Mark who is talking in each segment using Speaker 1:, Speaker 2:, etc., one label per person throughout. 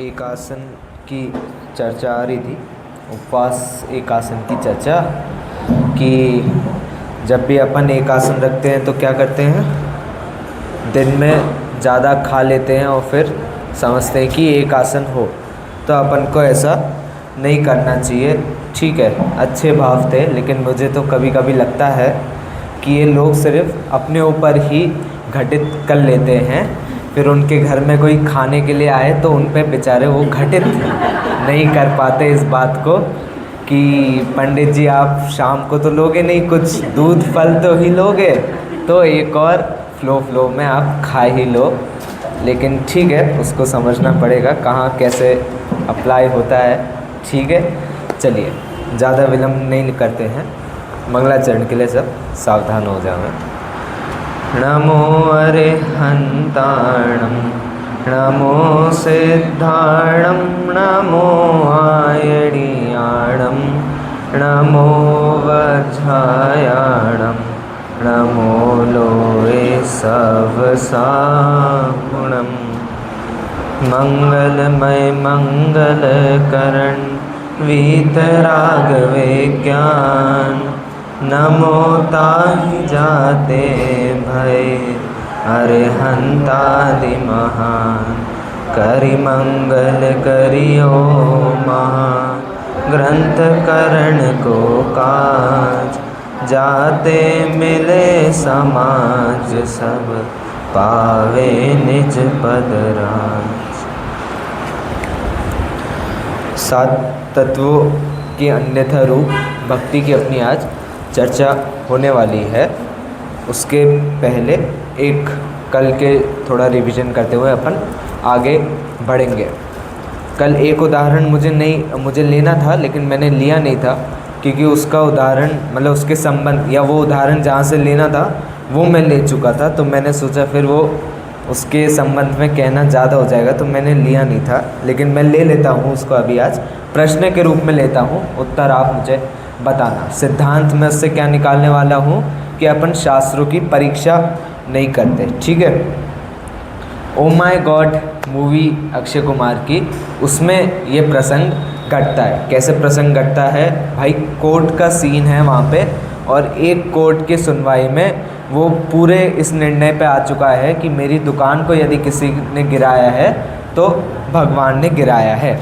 Speaker 1: एक आसन की चर्चा आ रही थी, उपवास एक आसन की चर्चा, कि जब भी अपन एक आसन रखते हैं तो क्या करते हैं, दिन में ज़्यादा खा लेते हैं और फिर समझते हैं कि एक आसन हो। तो अपन को ऐसा नहीं करना चाहिए। ठीक है, अच्छे भाव थे, लेकिन मुझे तो कभी कभी लगता है कि ये लोग सिर्फ अपने ऊपर ही घटित कर लेते हैं, फिर उनके घर में कोई खाने के लिए आए तो उन पे बेचारे वो घटित नहीं कर पाते इस बात को कि पंडित जी आप शाम को तो लोगे नहीं, कुछ दूध फल तो ही लोगे, तो एक और फ्लो में आप खा ही लो। लेकिन ठीक है, उसको समझना पड़ेगा कहाँ कैसे अप्लाई होता है। ठीक है, चलिए ज़्यादा विलम्ब नहीं करते हैं, मंगलाचरण के लिए सब सावधान हो जाएं। नमो अरिहन्ताणं नमो सिद्धाणं नमो आयणीयाणं नमो वज्रायाणं नमो लोये सवसागुणं मंगलमय मंगलकरण वीतराग विज्ञान नमो ताहि जाते भय अरिहंतादि महान करि मंगल करियो महा ग्रंथ करण को काज जाते मिले समाज सब पावे निज पद राज। 7 तत्वों के अन्यथा रूप भक्ति की अपनी आज चर्चा होने वाली है। उसके पहले एक कल के थोड़ा रिवीजन करते हुए अपन आगे बढ़ेंगे। कल एक उदाहरण मुझे लेना था, लेकिन मैंने लिया नहीं था क्योंकि उसका उदाहरण मतलब उसके संबंध या वो उदाहरण जहाँ से लेना था वो मैं ले चुका था, तो मैंने सोचा फिर वो उसके संबंध में कहना ज़्यादा हो जाएगा, तो मैंने लिया नहीं था। लेकिन मैं ले लेता हूँ उसको अभी, आज प्रश्न के रूप में लेता हूँ, उत्तर आप मुझे बताना। सिद्धांत में उससे क्या निकालने वाला हूँ कि अपन शास्त्रों की परीक्षा नहीं करते। ठीक है। Oh my God movie Akshay Kumar की, उसमें ये प्रसंग घटता है। कैसे प्रसंग घटता है भाई, कोर्ट का सीन है वहाँ पे, और एक कोर्ट की सुनवाई में वो पूरे इस निर्णय पे आ चुका है कि मेरी दुकान को यदि किसी ने गिराया है तो भगवान ने गिराया है।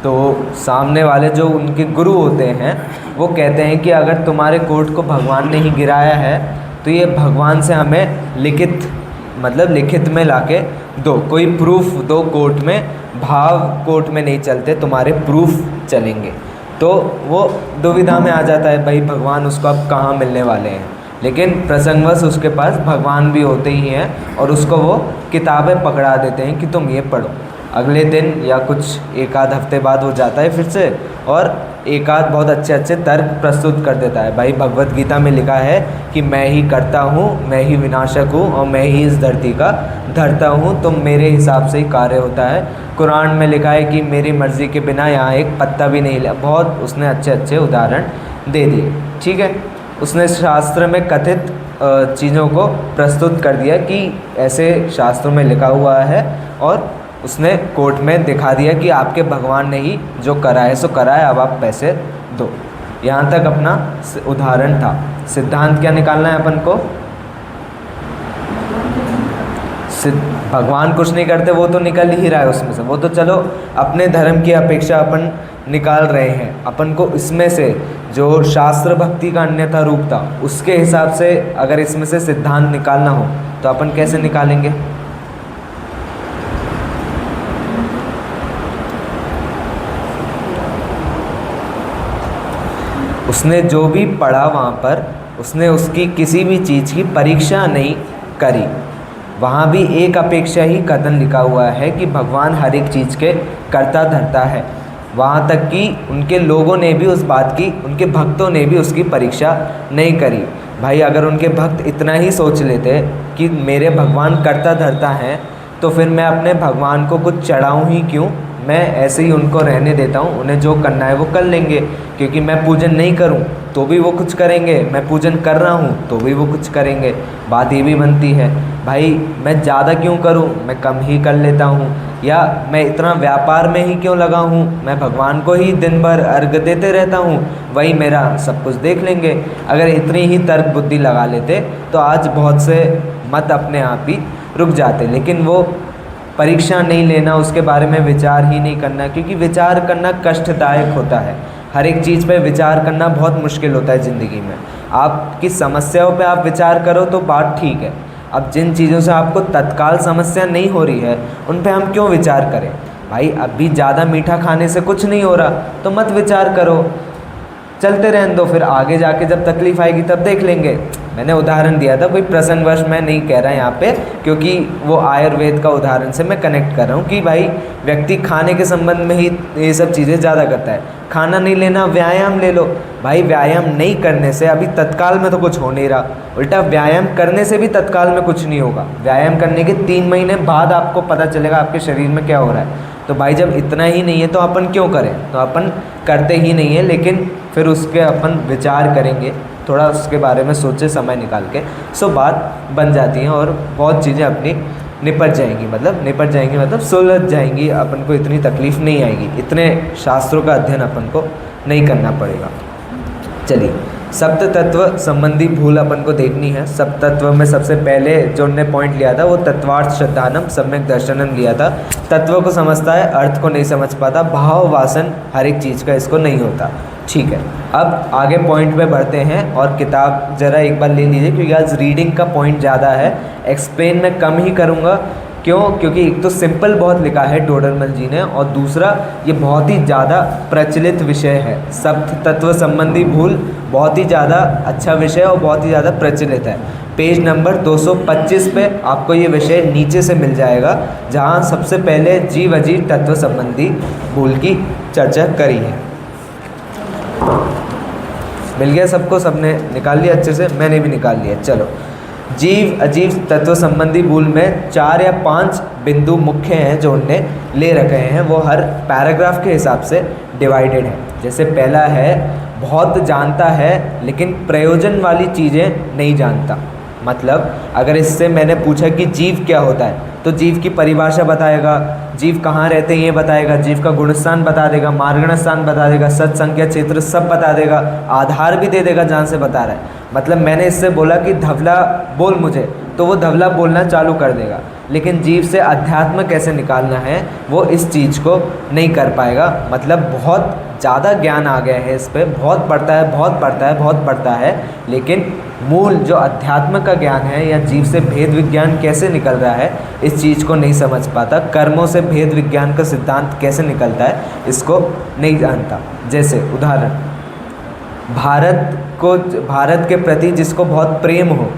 Speaker 1: तो सामने वाले जो उनके गुरु होते हैं वो कहते हैं कि अगर तुम्हारे कोर्ट को भगवान ने ही गिराया है तो ये भगवान से हमें लिखित में लाके दो, कोई प्रूफ दो कोर्ट में। भाव कोर्ट में नहीं चलते, तुम्हारे प्रूफ चलेंगे। तो वो दुविधा में आ जाता है भाई, भगवान उसको अब कहाँ मिलने वाले हैं। लेकिन प्रसंगवश उसके पास भगवान भी होते ही हैं और उसको वो किताबें पकड़ा देते हैं कि तुम ये पढ़ो। अगले दिन या कुछ एक आध हफ्ते बाद वो जाता है फिर से और एक आध बहुत अच्छे तर्क प्रस्तुत कर देता है। भाई भगवत गीता में लिखा है कि मैं ही करता हूँ, मैं ही विनाशक हूँ और मैं ही इस धरती का धरता हूँ, तो मेरे हिसाब से ही कार्य होता है। कुरान में लिखा है कि मेरी मर्ज़ी के बिना यहाँ एक पत्ता भी नहीं हिला। बहुत उसने अच्छे उदाहरण दे दिए। ठीक है, उसने शास्त्र में कथित चीज़ों को प्रस्तुत कर दिया कि ऐसे शास्त्रों में लिखा हुआ है, और उसने कोर्ट में दिखा दिया कि आपके भगवान ने ही जो करा है सो करा है, अब आप पैसे दो। यहाँ तक अपना उदाहरण था। सिद्धांत क्या निकालना है अपन को? भगवान कुछ नहीं करते, वो तो निकल ही रहा है उसमें से। वो तो चलो अपने धर्म की अपेक्षा अपन निकाल रहे हैं। अपन को इसमें से जो शास्त्र भक्ति का अन्यथा रूप था उसके हिसाब से अगर इसमें से सिद्धांत निकालना हो तो अपन कैसे निकालेंगे? उसने जो भी पढ़ा वहाँ पर, उसने उसकी किसी भी चीज़ की परीक्षा नहीं करी। वहाँ भी एक अपेक्षा ही कथन लिखा हुआ है कि भगवान हर एक चीज़ के कर्ता धर्ता है। वहाँ तक कि उनके लोगों ने भी उस बात की, उनके भक्तों ने भी उसकी परीक्षा नहीं करी। भाई अगर उनके भक्त इतना ही सोच लेते कि मेरे भगवान कर्ता धर्ता हैं, तो फिर मैं अपने भगवान को कुछ चढ़ाऊँ ही क्यों? मैं ऐसे ही उनको रहने देता हूँ, उन्हें जो करना है वो कर लेंगे, क्योंकि मैं पूजन नहीं करूँ तो भी वो कुछ करेंगे, मैं पूजन कर रहा हूँ तो भी वो कुछ करेंगे। बात ये भी बनती है भाई मैं ज़्यादा क्यों करूँ, मैं कम ही कर लेता हूँ, या मैं इतना व्यापार में ही क्यों लगा हूँ, मैं भगवान को ही दिन भर अर्घ देते रहता हूँ, वही मेरा सब कुछ देख लेंगे। अगर इतनी ही तर्क बुद्धि लगा लेते तो आज बहुत से मत अपने आप ही रुक जाते। लेकिन वो परीक्षा नहीं लेना, उसके बारे में विचार ही नहीं करना, क्योंकि विचार करना कष्टदायक होता है। हर एक चीज़ पे विचार करना बहुत मुश्किल होता है ज़िंदगी में। आपकी समस्याओं पे आप विचार करो तो बात ठीक है, अब जिन चीज़ों से आपको तत्काल समस्या नहीं हो रही है उन पे हम क्यों विचार करें। भाई अभी ज़्यादा मीठा खाने से कुछ नहीं हो रहा तो मत विचार करो, चलते रहने दो, फिर आगे जाके जब तकलीफ़ आएगी तब देख लेंगे। मैंने उदाहरण दिया था, कोई प्रसंगवश मैं नहीं कह रहा यहाँ पे, क्योंकि वो आयुर्वेद का उदाहरण से मैं कनेक्ट कर रहा हूँ कि भाई व्यक्ति खाने के संबंध में ही ये सब चीज़ें ज़्यादा करता है। खाना नहीं लेना, व्यायाम ले लो। भाई व्यायाम नहीं करने से अभी तत्काल में तो कुछ हो नहीं रहा, उल्टा व्यायाम करने से भी तत्काल में कुछ नहीं होगा। व्यायाम करने के 3 महीने बाद आपको पता चलेगा आपके शरीर में क्या हो रहा है। तो भाई जब इतना ही नहीं है तो अपन क्यों करें, तो अपन करते ही नहीं है, लेकिन फिर उसके अपन विचार करेंगे, थोड़ा उसके बारे में सोचे समय निकाल के, सो बात बन जाती है और बहुत चीज़ें अपनी निपट जाएंगी, मतलब सुलझ जाएंगी, अपन को इतनी तकलीफ़ नहीं आएगी, इतने शास्त्रों का अध्ययन अपन को नहीं करना पड़ेगा। चलिए सप्त तत्व संबंधी भूल अपन को देखनी है। सप्त तत्व में सबसे पहले जो उनने पॉइंट लिया था वो तत्वार्थ श्रद्धानम सम्यक दर्शनम लिया था। तत्व को समझता है, अर्थ को नहीं समझ पाता, भाव वासन हर एक चीज़ का इसको नहीं होता। ठीक है, अब आगे पॉइंट पे बढ़ते हैं और किताब ज़रा एक बार ले लीजिए, क्योंकि आज रीडिंग का पॉइंट ज़्यादा है, एक्सप्लेन मैं कम ही करूँगा। क्यों? क्योंकि एक तो सिंपल बहुत लिखा है डोडरमल जी ने, और दूसरा ये बहुत ही ज़्यादा प्रचलित विषय है। सप्त तत्व संबंधी भूल बहुत ही ज़्यादा अच्छा विषय और बहुत ही ज़्यादा प्रचलित है। पेज नंबर 225 पे आपको ये विषय नीचे से मिल जाएगा, जहाँ सबसे पहले जीव अजीव तत्व संबंधी भूल की चर्चा करी है। मिल गया सबको, सबने निकाल लिया अच्छे से, मैंने भी निकाल लिया। चलो, जीव अजीव तत्व संबंधी भूल में 4 या 5 बिंदु मुख्य हैं जो उनने ले रखे हैं, वो हर पैराग्राफ के हिसाब से डिवाइडेड है। जैसे पहला है, बहुत जानता है लेकिन प्रयोजन वाली चीज़ें नहीं जानता। मतलब अगर इससे मैंने पूछा कि जीव क्या होता है, तो जीव की परिभाषा बताएगा, जीव कहाँ रहते हैं ये बताएगा, जीव का गुणस्थान बता देगा, मार्गण स्थान बता देगा, सत संख्या क्षेत्र सब बता देगा, आधार भी दे देगा जहाँ से बता रहा है। मतलब मैंने इससे बोला कि धवला बोल मुझे, तो वो धवला बोलना चालू कर देगा। लेकिन जीव से अध्यात्म कैसे निकालना है वो इस चीज़ को नहीं कर पाएगा। मतलब बहुत ज़्यादा ज्ञान आ गया है इस पर, बहुत पढ़ता है, लेकिन मूल जो अध्यात्म का ज्ञान है या जीव से भेद विज्ञान कैसे निकल रहा है इस चीज़ को नहीं समझ पाता। कर्मों से भेद विज्ञान का सिद्धांत कैसे निकलता है इसको नहीं जानता। जैसे उदाहरण, भारत के प्रति जिसको बहुत प्रेम हो,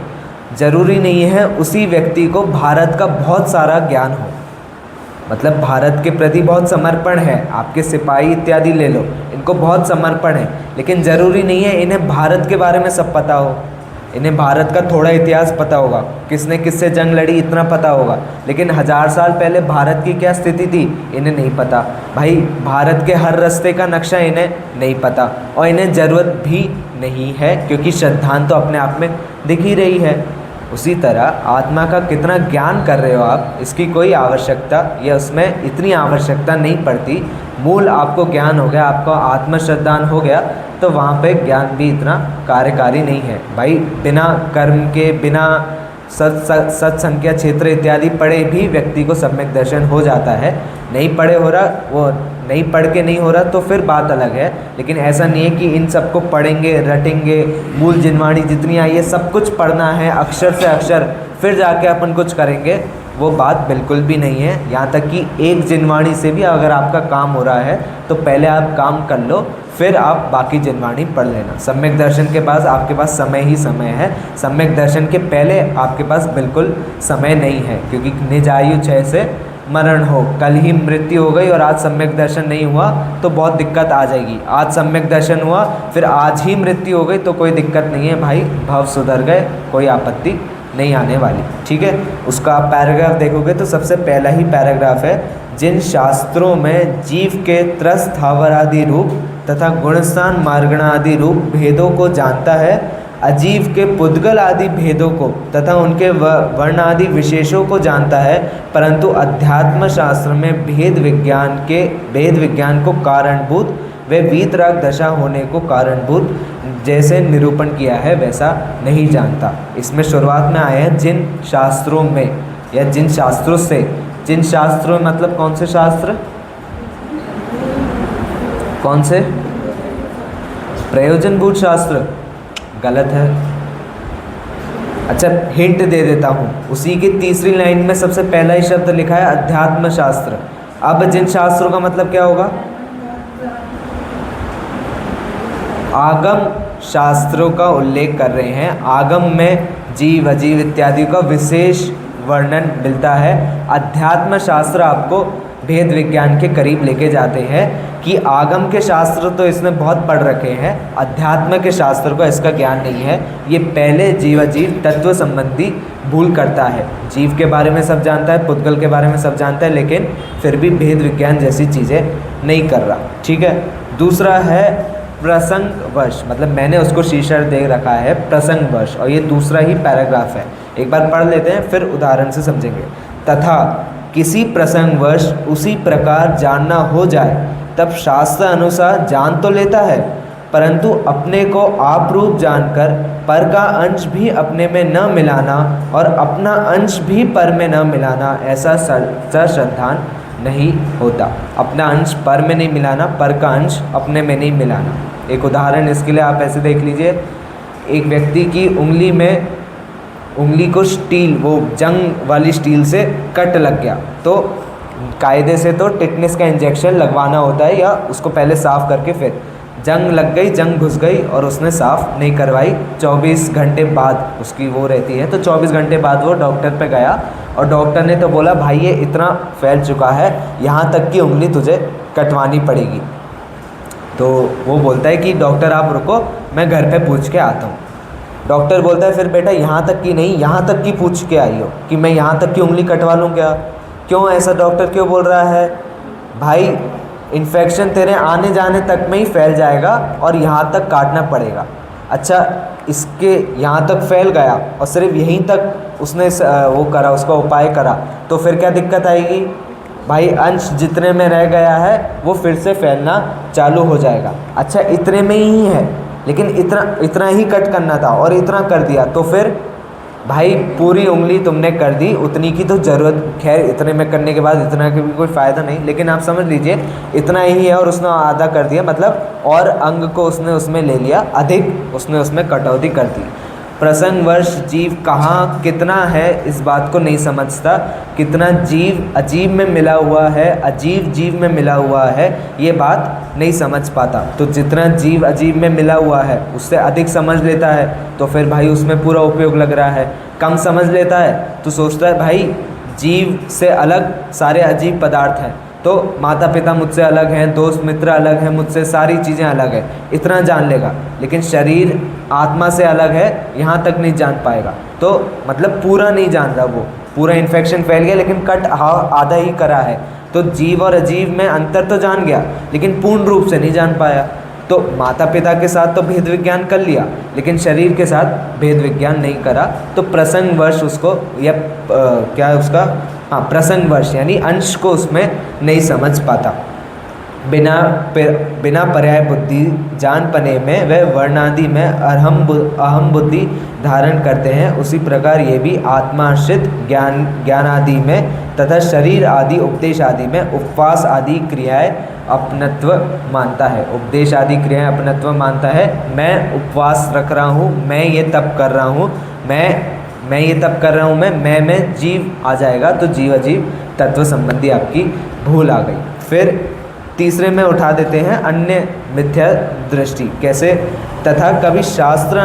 Speaker 1: ज़रूरी नहीं है उसी व्यक्ति को भारत का बहुत सारा ज्ञान हो। मतलब भारत के प्रति बहुत समर्पण है, आपके सिपाही इत्यादि ले लो, इनको बहुत समर्पण है, लेकिन ज़रूरी नहीं है इन्हें भारत के बारे में सब पता हो। इन्हें भारत का थोड़ा इतिहास पता होगा, किसने किससे जंग लड़ी इतना पता होगा, लेकिन 1000 साल पहले भारत की क्या स्थिति थी इन्हें नहीं पता। भाई भारत के हर रास्ते का नक्शा इन्हें नहीं पता, और इन्हें ज़रूरत भी नहीं है, क्योंकि श्रद्धांत तो अपने आप में दिख ही रही है। उसी तरह आत्मा का कितना ज्ञान कर रहे हो आप, इसकी कोई आवश्यकता या उसमें इतनी आवश्यकता नहीं पड़ती। मूल आपको ज्ञान हो गया, आपका आत्मश्रद्धान हो गया, तो वहाँ पे ज्ञान भी इतना कार्यकारी नहीं है। भाई बिना कर्म के, बिना सत संख्या क्षेत्र इत्यादि पढ़े भी व्यक्ति को सम्यक दर्शन हो जाता है। नहीं पढ़े हो रहा, वो नहीं पढ़ के नहीं हो रहा तो फिर बात अलग है, लेकिन ऐसा नहीं है कि इन सबको पढ़ेंगे, रटेंगे, मूल जिनवाणी जितनी आई है सब कुछ पढ़ना है अक्षर से अक्षर, फिर जाके अपन कुछ करेंगे, वो बात बिल्कुल भी नहीं है। यहाँ तक कि एक जिनवाणी से भी अगर आपका काम हो रहा है तो पहले आप काम कर लो, फिर आप बाकी जिनवाणी पढ़ लेना। सम्यक दर्शन के पास आपके पास समय ही समय है, सम्यक दर्शन के पहले आपके पास बिल्कुल समय नहीं है, क्योंकि निजायु क्षय से मरण हो, कल ही मृत्यु हो गई और आज सम्यक दर्शन नहीं हुआ तो बहुत दिक्कत आ जाएगी। आज सम्यक दर्शन हुआ फिर आज ही मृत्यु हो गई तो कोई दिक्कत नहीं है भाई, भाव सुधर गए, कोई आपत्ति नहीं आने वाली। ठीक है, उसका आप पैराग्राफ देखोगे तो सबसे पहला ही पैराग्राफ है, जिन शास्त्रों में जीव के त्रस्त स्थावर आदि रूप तथा गुणस्थान मार्गणादि रूप भेदों को जानता है, अजीव के पुद्गल आदि भेदों को तथा उनके वर्ण आदि विशेषों को जानता है, परंतु अध्यात्म शास्त्र में भेद विज्ञान को कारणभूत व वीतराग दशा होने को कारणभूत जैसे निरूपण किया है वैसा नहीं जानता। इसमें शुरुआत में आए हैं जिन शास्त्रों में या जिन शास्त्रों से, जिन शास्त्रों मतलब कौन से शास्त्र, कौन से? प्रयोजनभूत शास्त्र, गलत है। अच्छा हिंट दे देता हूँ, उसी की तीसरी लाइन में सबसे पहला ही शब्द लिखा है अध्यात्म शास्त्र। अब जिन शास्त्रों का मतलब क्या होगा? आगम शास्त्रों का उल्लेख कर रहे हैं। आगम में जीव अजीव इत्यादि का विशेष वर्णन मिलता है। अध्यात्म शास्त्र आपको भेद विज्ञान के करीब लेके जाते हैं कि आगम के शास्त्र तो इसने बहुत पढ़ रखे हैं, अध्यात्म के शास्त्र को इसका ज्ञान नहीं है। ये पहले जीव अजीव तत्व संबंधी भूल करता है। जीव के बारे में सब जानता है, पुद्गल के बारे में सब जानता है, लेकिन फिर भी भेद विज्ञान जैसी चीज़ें नहीं कर रहा। ठीक है। दूसरा है प्रसंगवश, मतलब मैंने उसको शीर्षक दे रखा है प्रसंगवश, और ये दूसरा ही पैराग्राफ है। एक बार पढ़ लेते हैं फिर उदाहरण से समझेंगे। तथा किसी प्रसंगवश उसी प्रकार जानना हो जाए तब शास्त्र अनुसार जान तो लेता है, परंतु अपने को आप रूप जानकर पर का अंश भी अपने में न मिलाना और अपना अंश भी पर में न मिलाना, ऐसा सच्चा श्रद्धान नहीं होता। अपना अंश पर में नहीं मिलाना, पर का अंश अपने में नहीं मिलाना। एक उदाहरण इसके लिए आप ऐसे देख लीजिए, एक व्यक्ति की उंगली को स्टील, वो जंग वाली स्टील से कट लग गया, तो कायदे से तो टिटनेस का इंजेक्शन लगवाना होता है, या उसको पहले साफ़ करके फिर जंग लग गई, जंग घुस गई और उसने साफ़ नहीं करवाई। 24 घंटे बाद उसकी वो रहती है, तो 24 घंटे बाद वो डॉक्टर पे गया और डॉक्टर ने तो बोला भाई ये इतना फैल चुका है, यहाँ तक की उंगली तुझे कटवानी पड़ेगी। तो वो बोलता है कि डॉक्टर आप रुको, मैं घर पे पूछ के आता हूँ। डॉक्टर बोलता है फिर बेटा यहाँ तक की नहीं, यहाँ तक की पूछ के आई हो कि मैं यहाँ तक की उंगली कटवा लूँ क्या? क्यों ऐसा डॉक्टर क्यों बोल रहा है? भाई इन्फेक्शन तेरे आने जाने तक में ही फैल जाएगा और यहाँ तक काटना पड़ेगा। अच्छा इसके यहाँ तक फैल गया और सिर्फ यहीं तक उसने वो करा, उसका उपाय करा, तो फिर क्या दिक्कत आएगी? भाई अंश जितने में रह गया है वो फिर से फैलना चालू हो जाएगा। अच्छा इतने में ही है, लेकिन इतना ही कट करना था और इतना कर दिया, तो फिर भाई पूरी उंगली तुमने कर दी, उतनी की तो ज़रूरत, खैर इतने में करने के बाद इतना का भी कोई फ़ायदा नहीं, लेकिन आप समझ लीजिए इतना ही है और उसने आधा कर दिया, मतलब और अंग को उसने उसमें ले लिया, अधिक उसने उसमें कटौती कर दी। प्रसंगवश जीव कहाँ कितना है इस बात को नहीं समझता, कितना जीव अजीब में मिला हुआ है, अजीब जीव में मिला हुआ है, ये बात नहीं समझ पाता। तो जितना जीव अजीब में मिला हुआ है उससे अधिक समझ लेता है, तो फिर भाई उसमें पूरा उपयोग लग रहा है। कम समझ लेता है तो सोचता है भाई जीव से अलग सारे अजीब पदार्थ हैं, तो माता पिता मुझसे अलग हैं, दोस्त मित्र अलग हैं मुझसे, सारी चीज़ें अलग हैं, इतना जान लेगा। लेकिन शरीर आत्मा से अलग है, यहाँ तक नहीं जान पाएगा। तो मतलब पूरा नहीं जान रहा, वो पूरा इन्फेक्शन फैल गया लेकिन कट आधा ही करा है। तो जीव और अजीव में अंतर तो जान गया लेकिन पूर्ण रूप से नहीं जान पाया। तो माता पिता के साथ तो भेद विज्ञान कर लिया, लेकिन शरीर के साथ भेद विज्ञान नहीं करा। तो प्रसंगवश उसको, या क्या है उसका, हाँ प्रसंगवश यानी अंश को उसमें नहीं समझ पाता। बिना पर्याय बुद्धि जानपने में वह वर्णादि में अहम बुद्धि धारण करते हैं, उसी प्रकार ये भी आत्माश्रित ज्ञान आदि में तथा शरीर आदि उपदेश आदि में उपवास आदि क्रियाएं अपनत्व मानता है। उपदेश आदि क्रियाएं अपनत्व मानता है। मैं उपवास रख रहा हूँ, मैं ये तप कर रहा हूँ, मैं ये तप कर रहा हूँ, मैं में जीव आ जाएगा, तो जीव अजीव तत्व संबंधी आपकी भूल आ गई। फिर तीसरे में उठा देते हैं अन्य मिथ्या दृष्टि। कैसे? तथा कभी शास्त्र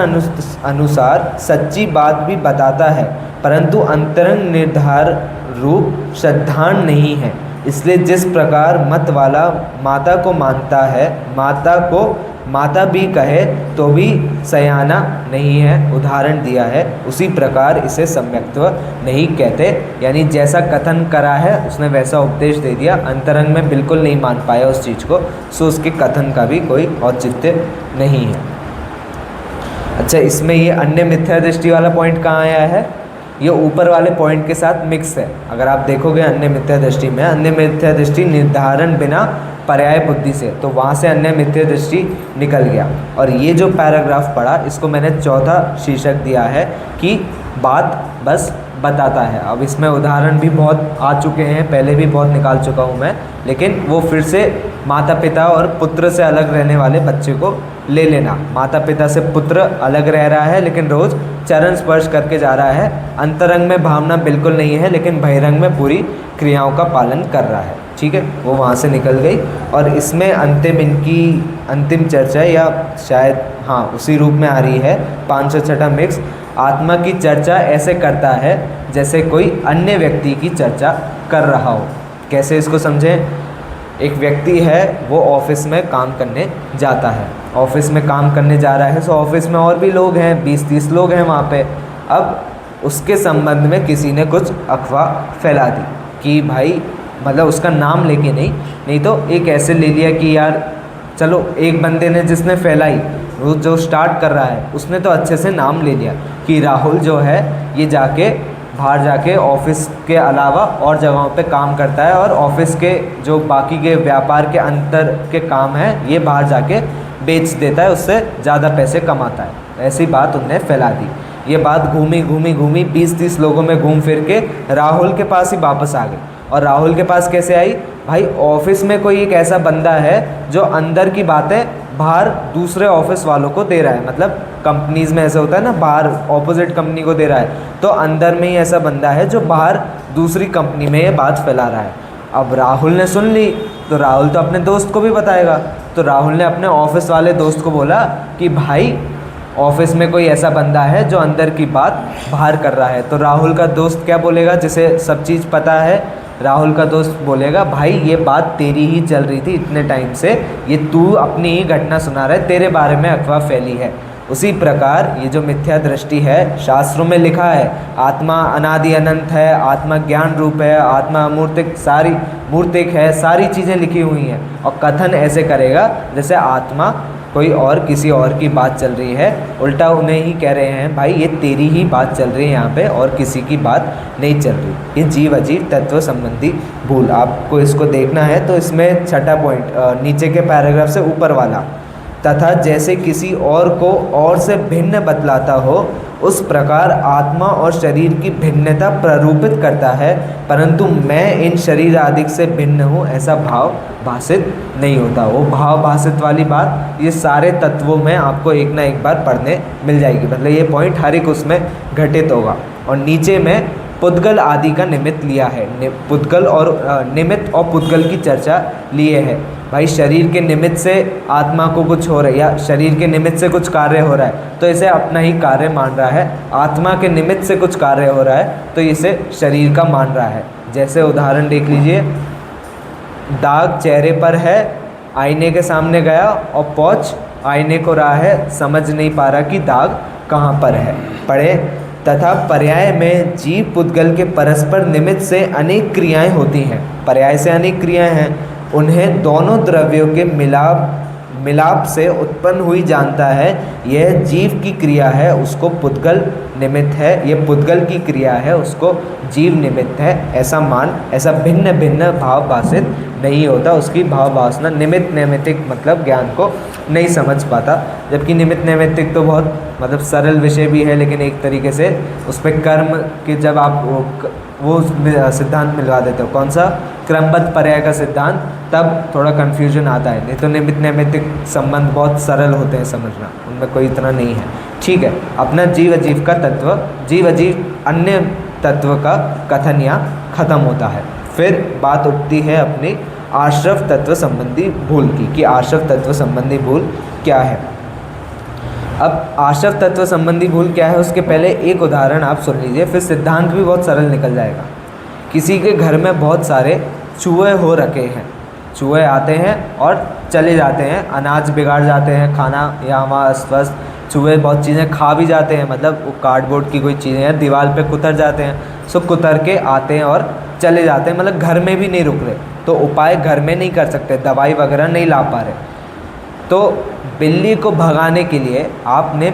Speaker 1: अनुसार सच्ची बात भी बताता है, परंतु अंतरंग निर्धार रूप श्रद्धान नहीं है, इसलिए जिस प्रकार मत वाला माता को मानता है, माता को माता भी कहे तो भी सयाना नहीं है, उदाहरण दिया है, उसी प्रकार इसे सम्यक्त्व नहीं कहते। यानी जैसा कथन करा है उसने वैसा उपदेश दे दिया, अंतरंग में बिल्कुल नहीं मान पाया उस चीज़ को, सो उसके कथन का भी कोई औचित्य नहीं है। अच्छा, इसमें ये अन्य मिथ्या दृष्टि वाला पॉइंट कहाँ आया है? ये ऊपर वाले पॉइंट के साथ मिक्स है। अगर आप देखोगे अन्य मिथ्या दृष्टि में, अन्य मिथ्या दृष्टि निर्धारण बिना पर्याय बुद्धि से, तो वहाँ से अन्य मिथ्या दृष्टि निकल गया। और ये जो पैराग्राफ पढ़ा इसको मैंने चौथा शीर्षक दिया है कि बात बस बताता है। अब इसमें उदाहरण भी बहुत आ चुके हैं, पहले भी बहुत निकाल चुका हूँ मैं, लेकिन वो फिर से माता पिता और पुत्र से अलग रहने वाले बच्चे को ले लेना। माता पिता से पुत्र अलग रह रहा है लेकिन रोज़ चरण स्पर्श करके जा रहा है, अंतरंग में भावना बिल्कुल नहीं है लेकिन बहिरंग में पूरी क्रियाओं का पालन कर रहा है। ठीक है, वो वहाँ से निकल गई। और इसमें इनकी अंतिम चर्चा, या शायद हाँ उसी रूप में आ रही है, 506 मिक्स। आत्मा की चर्चा ऐसे करता है जैसे कोई अन्य व्यक्ति की चर्चा कर रहा हो। कैसे इसको समझें? एक व्यक्ति है, वो ऑफिस में काम करने जाता है, ऑफिस में काम करने जा रहा है, सो ऑफिस में और भी लोग हैं, 20-30 लोग हैं वहाँ पे। अब उसके संबंध में किसी ने कुछ अफवाह फैला दी कि भाई, मतलब उसका नाम लेके नहीं तो एक ऐसे ले लिया कि यार चलो, एक बंदे ने जिसने फैलाई, वो जो स्टार्ट कर रहा है उसने तो अच्छे से नाम ले लिया कि राहुल जो है ये बाहर जाके ऑफिस के अलावा और जगहों पे काम करता है, और ऑफिस के जो बाकी के व्यापार के अंतर के काम हैं ये बाहर जाके बेच देता है, उससे ज़्यादा पैसे कमाता है। ऐसी बात उनने फैला दी। ये बात घूमी 20-30 लोगों में घूम फिर के राहुल के पास ही वापस आ गई। और राहुल के पास कैसे आई? भाई, ऑफिस में कोई एक ऐसा बंदा है जो अंदर की बातें बाहर दूसरे ऑफिस वालों को दे रहा है। मतलब कंपनीज़ में ऐसा होता है ना, बाहर ऑपोजिट कंपनी को दे रहा है, तो अंदर में ही ऐसा बंदा है जो बाहर दूसरी कंपनी में ये बात फैला रहा है। अब राहुल ने सुन ली तो राहुल तो अपने दोस्त को भी बताएगा। तो राहुल ने अपने ऑफिस वाले दोस्त को बोला कि भाई, ऑफिस में कोई ऐसा बंदा है जो अंदर की बात बाहर कर रहा है। तो राहुल का दोस्त क्या बोलेगा, जिसे सब चीज़ पता है? राहुल का दोस्त बोलेगा, भाई ये बात तेरी ही चल रही थी इतने टाइम से, ये तू अपनी ही घटना सुना रहा है, तेरे बारे में अफवाह फैली है। उसी प्रकार ये जो मिथ्या दृष्टि है, शास्त्रों में लिखा है आत्मा अनादि अनंत है, आत्मा ज्ञान रूप है, आत्मा मूर्तिक, सारी मूर्तिक है, सारी चीज़ें लिखी हुई हैं, और कथन ऐसे करेगा जैसे आत्मा कोई और किसी और की बात चल रही है। उल्टा उन्हें ही कह रहे हैं, भाई ये तेरी ही बात चल रही है यहाँ पे, और किसी की बात नहीं चल रही। ये जीव अजीव तत्व संबंधी भूल, आपको इसको देखना है तो इसमें छठा पॉइंट नीचे के पैराग्राफ से ऊपर वाला, तथा जैसे किसी और को और से भिन्न बतलाता हो, उस प्रकार आत्मा और शरीर की भिन्नता प्ररूपित करता है, परंतु मैं इन शरीर आदि से भिन्न हूँ ऐसा भाव भाषित नहीं होता। वो भाव भाषित वाली बात ये सारे तत्वों में आपको एक ना एक बार पढ़ने मिल जाएगी। मतलब ये पॉइंट हर एक उसमें घटित होगा। और नीचे में पुद्गल आदि का निमित्त लिया है, पुद्गल और निमित्त और पुद्गल की चर्चा लिए है। भाई, शरीर के निमित्त से आत्मा को कुछ हो रहा है, या शरीर के निमित्त से कुछ कार्य हो रहा है तो इसे अपना ही कार्य मान रहा है। आत्मा के निमित्त से कुछ कार्य हो रहा है तो इसे शरीर का मान रहा है। जैसे उदाहरण देख लीजिए, दाग चेहरे पर है, आईने के सामने गया और पोंछ आईने को रहा है, समझ नहीं पा रहा कि दाग कहाँ पर है। पढ़े, तथा पर्याय में जीव पुद्गल के परस्पर निमित्त से अनेक क्रियाएं होती हैं। पर्याय से अनेक क्रियाएं हैं, उन्हें दोनों द्रव्यों के मिलाप से उत्पन्न हुई जानता है। यह जीव की क्रिया है, उसको पुद्गल निमित्त है, यह पुद्गल की क्रिया है, उसको जीव निमित्त है। ऐसा भिन्न भिन्न भाव भाषित नहीं होता। उसकी भाव भाषना निमित्त नैमित्तिक मतलब ज्ञान को नहीं समझ पाता। जबकि निमित्त नैमित्तिक तो बहुत मतलब सरल विषय भी है, लेकिन एक तरीके से उस पर कर्म के जब आप वो सिद्धांत मिलवा देते हो, कौन सा, क्रमबद्ध पर्याय का सिद्धांत, तब थोड़ा कन्फ्यूजन आता है। नहीं तो निमित्त नैमित्तिक संबंध बहुत सरल होते हैं समझना, उनमें कोई इतना नहीं है। ठीक है, अपना जीव अजीव का तत्व, जीव अजीव अन्य तत्व का कथन यहाँ खत्म होता है। फिर बात उठती है अपनी आश्रव तत्व संबंधी भूल की, कि आश्रव तत्व संबंधी भूल क्या है। अब आश्रव तत्व संबंधी भूल क्या है, उसके पहले एक उदाहरण आप सुन लीजिए, फिर सिद्धांत भी बहुत सरल निकल जाएगा। किसी के घर में बहुत सारे चूहे हो रखे हैं। चूहे आते हैं और चले जाते हैं, अनाज बिगाड़ जाते हैं, खाना यहाँ वहाँ अस्त व्यस्त, चूहे बहुत चीज़ें खा भी जाते हैं, मतलब वो कार्डबोर्ड की कोई चीज़ें हैं दीवार पे कुतर जाते हैं, सो कुतर के आते हैं और चले जाते हैं, मतलब घर में भी नहीं रुक रहे। तो उपाय घर में नहीं कर सकते, दवाई वगैरह नहीं ला पा रहे, तो बिल्ली को भगाने के लिए आपने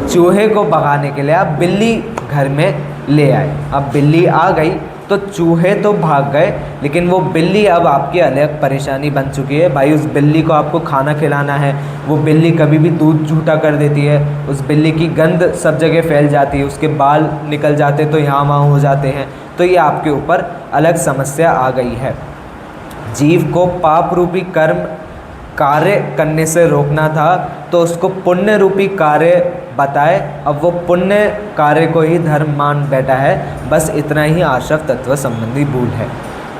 Speaker 1: चूहे को भगाने के लिए आप बिल्ली घर में ले आए। अब बिल्ली आ गई तो चूहे तो भाग गए, लेकिन वो बिल्ली अब आपकी अलग परेशानी बन चुकी है। भाई उस बिल्ली को आपको खाना खिलाना है, वो बिल्ली कभी भी दूध झूठा कर देती है, उस बिल्ली की गंध सब जगह फैल जाती है, उसके बाल निकल जाते तो यहाँ वहाँ हो जाते हैं, तो ये आपके ऊपर अलग समस्या आ गई है। जीव को पाप रूपी कर्म कार्य करने से रोकना था, तो उसको पुण्य रूपी कार्य बताए, अब वो पुण्य कार्य को ही धर्म मान बैठा है। बस इतना ही आश्रव तत्व संबंधी भूल है।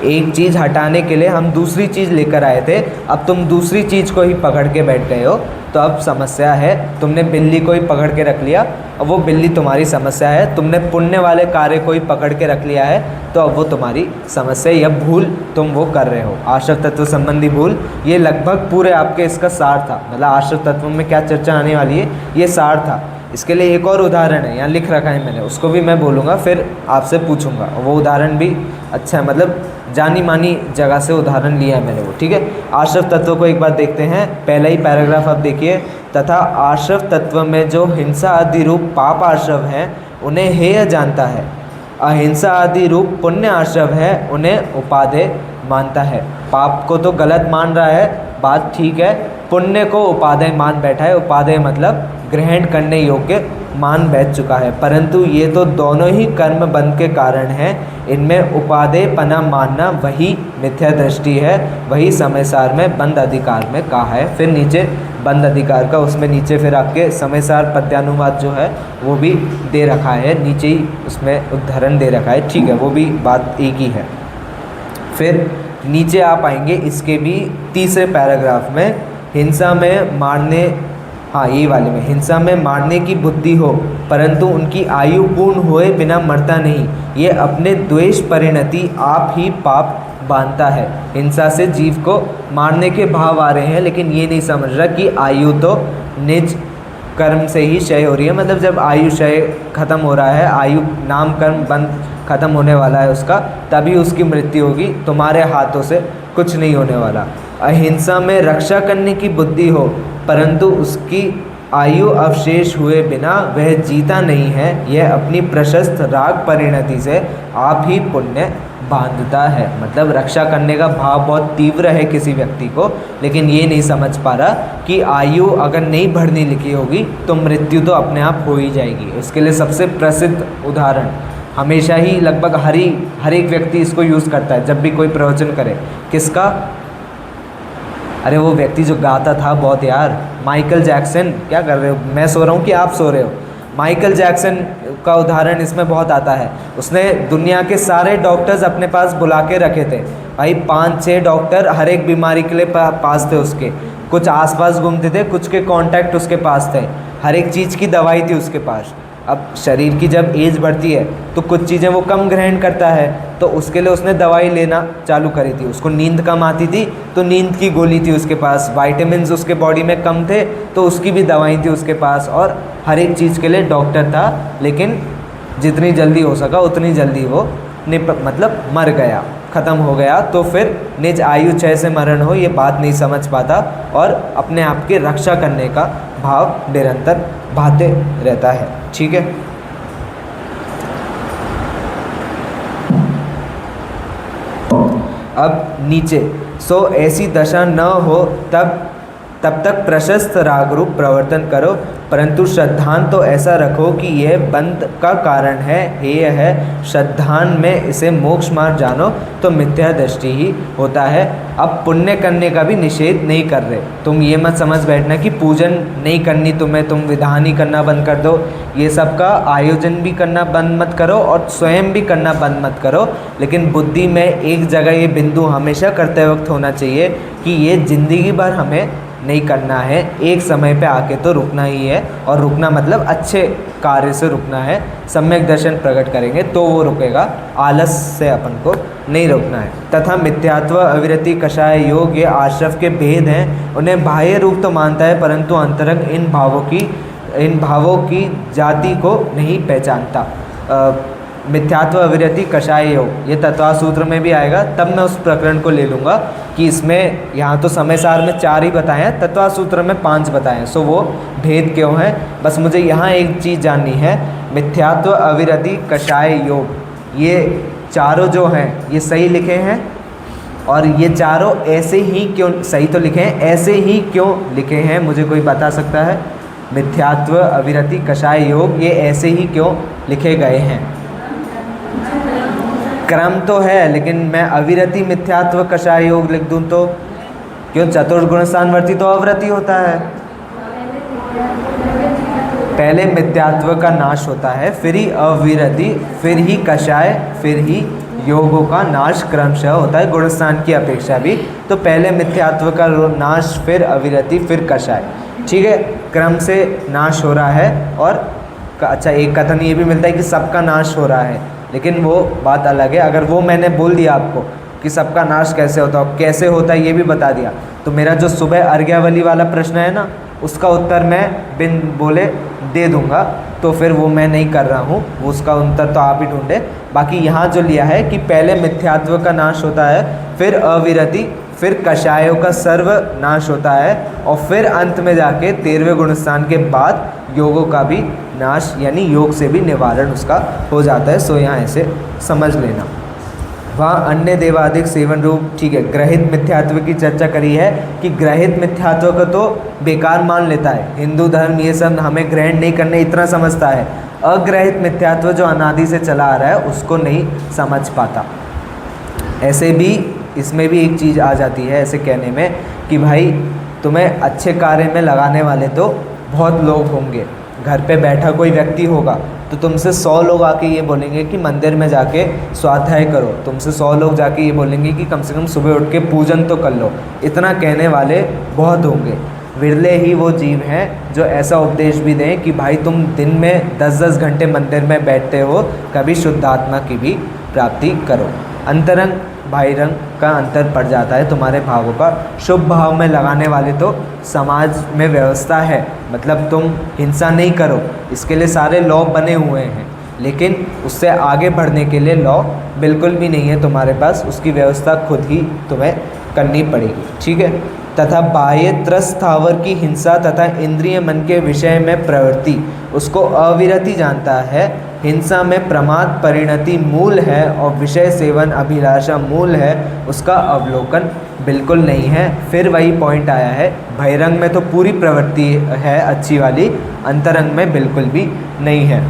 Speaker 1: एक चीज़ हटाने के लिए हम दूसरी चीज़ लेकर आए थे, अब तुम दूसरी चीज़ को ही पकड़ के बैठ गए हो, तो अब समस्या है। तुमने बिल्ली को ही पकड़ के रख लिया, अब वो बिल्ली तुम्हारी समस्या है। तुमने पुण्य वाले कार्य को ही पकड़ के रख लिया है, तो अब वो तुम्हारी समस्या या भूल तुम वो कर रहे हो। आश्रव तत्व संबंधी भूल, ये लगभग पूरे आपके इसका सार था। मतलब आश्रव तत्व में क्या चर्चा आने वाली है, ये सार था। इसके लिए एक और उदाहरण है, यहाँ लिख रखा है मैंने, उसको भी मैं बोलूँगा, फिर आपसे पूछूंगा। वो उदाहरण भी अच्छा है, मतलब जानी मानी जगह से उदाहरण लिया है मैंने वो, ठीक है। आश्रव तत्व को एक बार देखते हैं, पहला ही पैराग्राफ आप देखिए। तथा आश्रव तत्व में जो हिंसा आदि रूप पाप आश्रव हैं उन्हें हेय जानता है, अहिंसा आदि रूप पुण्य आश्रव है उन्हें उपादेय मानता है। पाप को तो गलत मान रहा है, बात ठीक है, पुण्य को उपादेय मान बैठा है। उपादेय मतलब ग्रहण करने योग्य मान बैठ चुका है, परंतु ये तो दोनों ही कर्म बंध के कारण हैं। इनमें उपादेय पना मानना वही मिथ्या दृष्टि है, वही समय सार में बंद अधिकार में कहा है। फिर नीचे बंद अधिकार का, उसमें नीचे फिर आपके समय सार पद्यानुवाद जो है वो भी दे रखा है, नीचे ही उसमें उदाहरण दे रखा है, ठीक है, वो भी बात एक ही है। फिर नीचे आप आएंगे इसके भी तीसरे पैराग्राफ में, हिंसा में मारने, हाँ यही वाले में, हिंसा में मारने की बुद्धि हो परंतु उनकी आयु पूर्ण हुए बिना मरता नहीं, ये अपने द्वेष परिणति आप ही पाप बांधता है। हिंसा से जीव को मारने के भाव आ रहे हैं, लेकिन ये नहीं समझ रहा कि आयु तो निज कर्म से ही क्षय हो रही है। मतलब जब आयु क्षय खत्म हो रहा है, आयु नाम कर्म बंद खत्म होने वाला है उसका, तभी उसकी मृत्यु होगी, तुम्हारे हाथों से कुछ नहीं होने वाला। अहिंसा में रक्षा करने की बुद्धि हो परंतु उसकी आयु अवशेष हुए बिना वह जीता नहीं है, यह अपनी प्रशस्त राग परिणति से आप ही पुण्य बांधता है। मतलब रक्षा करने का भाव बहुत तीव्र है किसी व्यक्ति को, लेकिन ये नहीं समझ पा रहा कि आयु अगर नहीं बढ़नी लिखी होगी तो मृत्यु तो अपने आप हो ही जाएगी। इसके लिए सबसे प्रसिद्ध उदाहरण हमेशा ही लगभग हर एक व्यक्ति इसको यूज़ करता है जब भी कोई प्रवचन करे, किसका, अरे वो व्यक्ति जो गाता था बहुत यार, माइकल जैक्सन। क्या कर रहे हो, मैं सो रहा हूँ कि आप सो रहे हो? माइकल जैक्सन का उदाहरण इसमें बहुत आता है। उसने दुनिया के सारे डॉक्टर्स अपने पास बुला के रखे थे भाई, 5-6 डॉक्टर हर एक बीमारी के लिए पास थे उसके, कुछ आसपास घूमते थे, कुछ के कांटेक्ट उसके पास थे, हर एक चीज़ की दवाई थी उसके पास। अब शरीर की जब एज बढ़ती है तो कुछ चीज़ें वो कम ग्रहण करता है, तो उसके लिए उसने दवाई लेना चालू करी थी। उसको नींद कम आती थी तो नींद की गोली थी उसके पास, विटामिन्स उसके बॉडी में कम थे तो उसकी भी दवाई थी उसके पास, और हर एक चीज़ के लिए डॉक्टर था। लेकिन जितनी जल्दी हो सका उतनी जल्दी वो मतलब मर गया, ख़त्म हो गया। तो फिर निज आयु क्षय से मरण हो, ये बात नहीं समझ पाता और अपने आप की रक्षा करने का भाव निरंतर भाते रहता है, ठीक है। अब नीचे, सो ऐसी दशा न हो तब तक प्रशस्त राग रूप प्रवर्तन करो, परंतु श्रद्धान तो ऐसा रखो कि यह बंध का कारण है, हेय है। श्रद्धान में इसे मोक्ष मार्ग जानो तो मिथ्या दृष्टि ही होता है। अब पुण्य करने का भी निषेध नहीं कर रहे, तुम ये मत समझ बैठना कि पूजन नहीं करनी तुम्हें, तुम विधान ही करना बंद कर दो, ये सब का आयोजन भी करना बंद मत करो और स्वयं भी करना बंद मत करो। लेकिन बुद्धि में एक जगह ये बिंदु हमेशा करते वक्त होना चाहिए कि ये ज़िंदगी भर हमें नहीं करना है, एक समय पे आके तो रुकना ही है, और रुकना मतलब अच्छे कार्य से रुकना है, सम्यक दर्शन प्रकट करेंगे तो वो रुकेगा, आलस से अपन को नहीं रोकना है। तथा मिथ्यात्व, अविरति, कषाय योग ये आश्रव के भेद हैं, उन्हें बाह्य रूप तो मानता है परंतु अंतरंग इन भावों की जाति को नहीं पहचानता। मिथ्यात्व, अविरति, कषाय योग ये तत्वा सूत्र में भी आएगा, तब मैं उस प्रकरण को ले लूँगा कि इसमें यहाँ तो समय सार में 4 ही बताए हैं, तत्वा सूत्र में 5 बताए हैं। सो वो भेद क्यों है, बस मुझे यहाँ एक चीज़ जाननी है। मिथ्यात्व, अविरति, कषाय योग ये चारों जो हैं ये सही लिखे हैं, और ये चारों ऐसे ही क्यों सही तो लिखे हैं, ऐसे ही क्यों लिखे हैं, मुझे कोई बता सकता है? मिथ्यात्व, अविरति, कषाय योग ये ऐसे ही क्यों लिखे गए हैं? क्रम तो है, लेकिन मैं अविरति, मिथ्यात्व, कषाय योग लिख दूं तो क्यों? चतुर्गुण स्थानवर्ती तो अवरति होता है। पहले मिथ्यात्व का नाश होता है, फिर ही अविरति, फिर ही कषाय, फिर ही योगों का नाश क्रमशः होता है, गुणस्थान की अपेक्षा भी। तो पहले मिथ्यात्व का नाश, फिर अविरति, फिर कषाय, ठीक है, क्रम से नाश हो रहा है। और अच्छा, एक कथन ये भी मिलता है कि सबका नाश हो रहा है, लेकिन वो बात अलग है। अगर वो मैंने बोल दिया आपको कि सबका नाश कैसे होता है, कैसे होता है ये भी बता दिया, तो मेरा जो सुबह अर्घ्यावली वाला प्रश्न है ना, उसका उत्तर मैं बिन बोले दे दूंगा, तो फिर वो मैं नहीं कर रहा हूँ, वो उसका उत्तर तो आप ही ढूंढे। बाकी यहाँ जो लिया है कि पहले मिथ्यात्व का नाश होता है, फिर अविरति, फिर कषायों का सर्वनाश होता है, और फिर अंत में जाके 13वें गुणस्थान के बाद योगों का भी नाश, यानी योग से भी निवारण उसका हो जाता है। सो यहाँ ऐसे समझ लेना। वहाँ अन्य देवादिक सेवन रूप, ठीक है, ग्रहित मिथ्यात्व की चर्चा करी है कि ग्रहित मिथ्यात्व को तो बेकार मान लेता है, हिंदू धर्म ये सब हमें ग्रहण नहीं करने इतना समझता है। अग्रहित मिथ्यात्व जो अनादि से चला आ रहा है उसको नहीं समझ पाता। ऐसे भी इसमें भी एक चीज़ आ जाती है ऐसे कहने में कि भाई तुम्हें अच्छे कार्य में लगाने वाले तो बहुत लोग होंगे, घर पे बैठा कोई व्यक्ति होगा तो तुमसे 100 लोग आके ये बोलेंगे कि मंदिर में जाके स्वाध्याय करो, तुमसे 100 लोग जाके ये बोलेंगे कि कम से कम सुबह उठ के पूजन तो कर लो, इतना कहने वाले बहुत होंगे। विरले ही वो जीव हैं जो ऐसा उपदेश भी दें कि भाई तुम दिन में 10-10 घंटे मंदिर में बैठते हो, कभी शुद्ध आत्मा की भी प्राप्ति करो। अंतरंग बाहिरंग का अंतर पड़ जाता है तुम्हारे भावों का। शुभ भाव में लगाने वाले तो समाज में व्यवस्था है, मतलब तुम हिंसा नहीं करो, इसके लिए सारे लॉ बने हुए हैं, लेकिन उससे आगे बढ़ने के लिए लॉ बिल्कुल भी नहीं है तुम्हारे पास, उसकी व्यवस्था खुद ही तुम्हें करनी पड़ेगी, ठीक है। तथा बाह्य त्रस्थावर की हिंसा तथा इंद्रिय मन के विषय में प्रवृत्ति उसको अविरति जानता है। हिंसा में प्रमाद परिणति मूल है और विषय सेवन अभिलाषा मूल है, उसका अवलोकन बिल्कुल नहीं है। फिर वही पॉइंट आया है, बहिरंग में तो पूरी प्रवृत्ति है अच्छी वाली, अंतरंग में बिल्कुल भी नहीं है।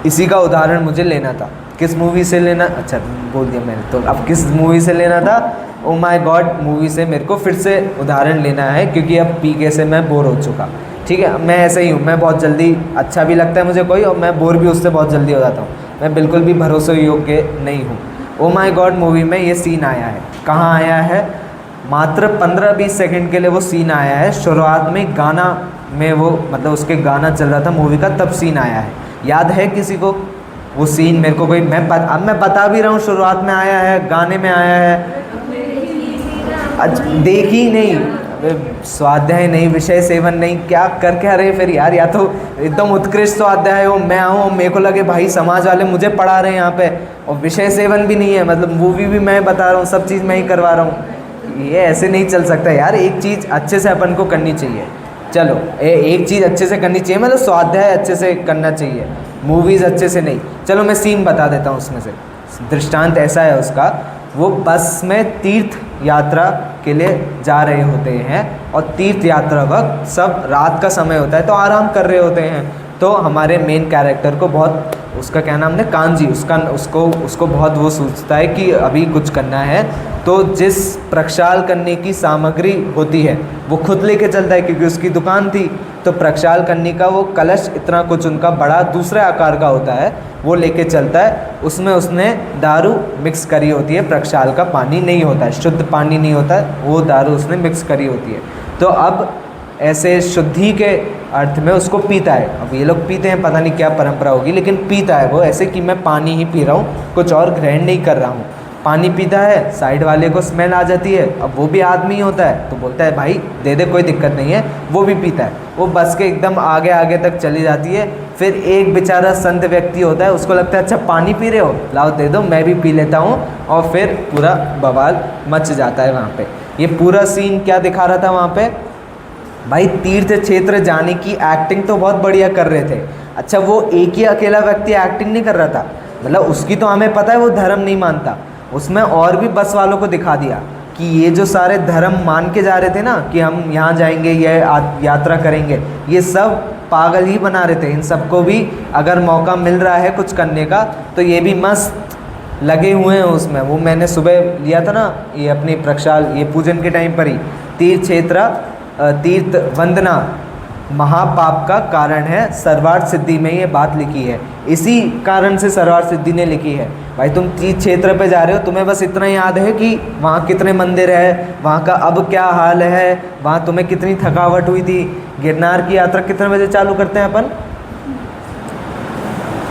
Speaker 1: इसी का उदाहरण मुझे लेना था, किस मूवी से लेना, अच्छा बोल दिया मैंने, तो अब किस मूवी से लेना था, ओ माय गॉड मूवी से मेरे को फिर से उदाहरण लेना है, क्योंकि अब पीके से मैं बोर हो चुका, ठीक है। मैं ऐसे ही हूँ, मैं बहुत जल्दी, अच्छा भी लगता है मुझे कोई, और मैं बोर भी उससे बहुत जल्दी हो जाता हूँ, मैं बिल्कुल भी भरोसे योग्य नहीं हूँ। ओ माय गॉड मूवी में ये सीन आया है, कहाँ आया है, मात्र 15-20 सेकंड के लिए वो सीन आया है। शुरुआत में गाना में वो, मतलब उसके गाना चल रहा था मूवी का, तब सीन आया है, याद है किसी को वो सीन? मेरे को कोई, अब मैं बता भी रहा हूँ, शुरुआत में आया है, गाने में आया है, अच्छा देखी नहीं, स्वाध्याय नहीं, विषय सेवन नहीं, क्या कर क्या रहे फिर यार, या तो एकदम उत्कृष्ट स्वाध्याय हो, मैं आऊँ मेरे को लगे भाई समाज वाले मुझे पढ़ा रहे हैं यहाँ पे, और विषय सेवन भी नहीं है, मतलब मूवी भी मैं बता रहा हूँ, सब चीज़ मैं ही करवा रहा हूँ। ये ऐसे नहीं चल सकता यार, एक चीज़ अच्छे से अपन को करनी चाहिए। चलो एक चीज़ अच्छे से करनी चाहिए, मतलब स्वाध्याय अच्छे से करना चाहिए, मूवीज़ अच्छे से नहीं। चलो मैं सीन बता देता हूँ उसमें से, दृष्टांत ऐसा है उसका, वो बस में तीर्थ यात्रा के लिए जा रहे होते हैं, और तीर्थ यात्रा वक्त सब रात का समय होता है तो आराम कर रहे होते हैं। तो हमारे मेन कैरेक्टर को बहुत, उसका क्या नाम है, कांजी, उसको बहुत वो सोचता है कि अभी कुछ करना है, तो जिस प्रक्षाल करने की सामग्री होती है वो खुद लेके चलता है, क्योंकि उसकी दुकान थी, तो प्रक्षाल करने का वो कलश इतना कुछ उनका बड़ा दूसरे आकार का होता है, वो लेके चलता है। उसमें उसने दारू मिक्स करी होती है, प्रक्षाल का पानी नहीं होता है, शुद्ध पानी नहीं होता है, वो दारू उसने मिक्स करी होती है। तो अब ऐसे शुद्धि के अर्थ में उसको पीता है। अब ये लोग पीते हैं, पता नहीं क्या परंपरा होगी, लेकिन पीता है वो ऐसे कि मैं पानी ही पी रहा हूँ, कुछ और ग्रहण नहीं कर रहा हूँ। पानी पीता है, साइड वाले को स्मेल आ जाती है, अब वो भी आदमी ही होता है तो बोलता है भाई दे दे, कोई दिक्कत नहीं है। वो भी पीता है, वो बस के एकदम आगे आगे तक चली जाती है। फिर एक बेचारा संत व्यक्ति होता है, उसको लगता है अच्छा पानी पी रहे हो, लाओ दे दो, मैं भी पी लेता हूँ, और फिर पूरा बवाल मच जाता है वहाँ पे। ये पूरा सीन क्या दिखा रहा था वहाँ पे, भाई तीर्थ क्षेत्र जाने की एक्टिंग तो बहुत बढ़िया कर रहे थे। अच्छा वो एक ही अकेला व्यक्ति एक्टिंग नहीं कर रहा था, मतलब उसकी तो हमें पता है वो धर्म नहीं मानता, उसमें और भी बस वालों को दिखा दिया कि ये जो सारे धर्म मान के जा रहे थे ना कि हम यहाँ जाएंगे, ये यात्रा करेंगे, ये सब पागल ही बना रहे थे। इन सबको भी अगर मौका मिल रहा है कुछ करने का तो ये भी मस्त लगे हुए हैं उसमें। वो मैंने सुबह लिया था ना ये अपनी प्रक्षाल, ये पूजन के टाइम पर ही, तीर्थ क्षेत्र तीर्थ वंदना महापाप का कारण है, सर्वार्थ सिद्धि में ये बात लिखी है। इसी कारण से सर्वार्थ सिद्धि ने लिखी है। भाई तुम तीर्थ क्षेत्र पे जा रहे हो, तुम्हें बस इतना याद है कि वहाँ कितने मंदिर है, वहाँ का अब क्या हाल है, वहाँ तुम्हें कितनी थकावट हुई थी। गिरनार की यात्रा कितने बजे चालू करते हैं अपन,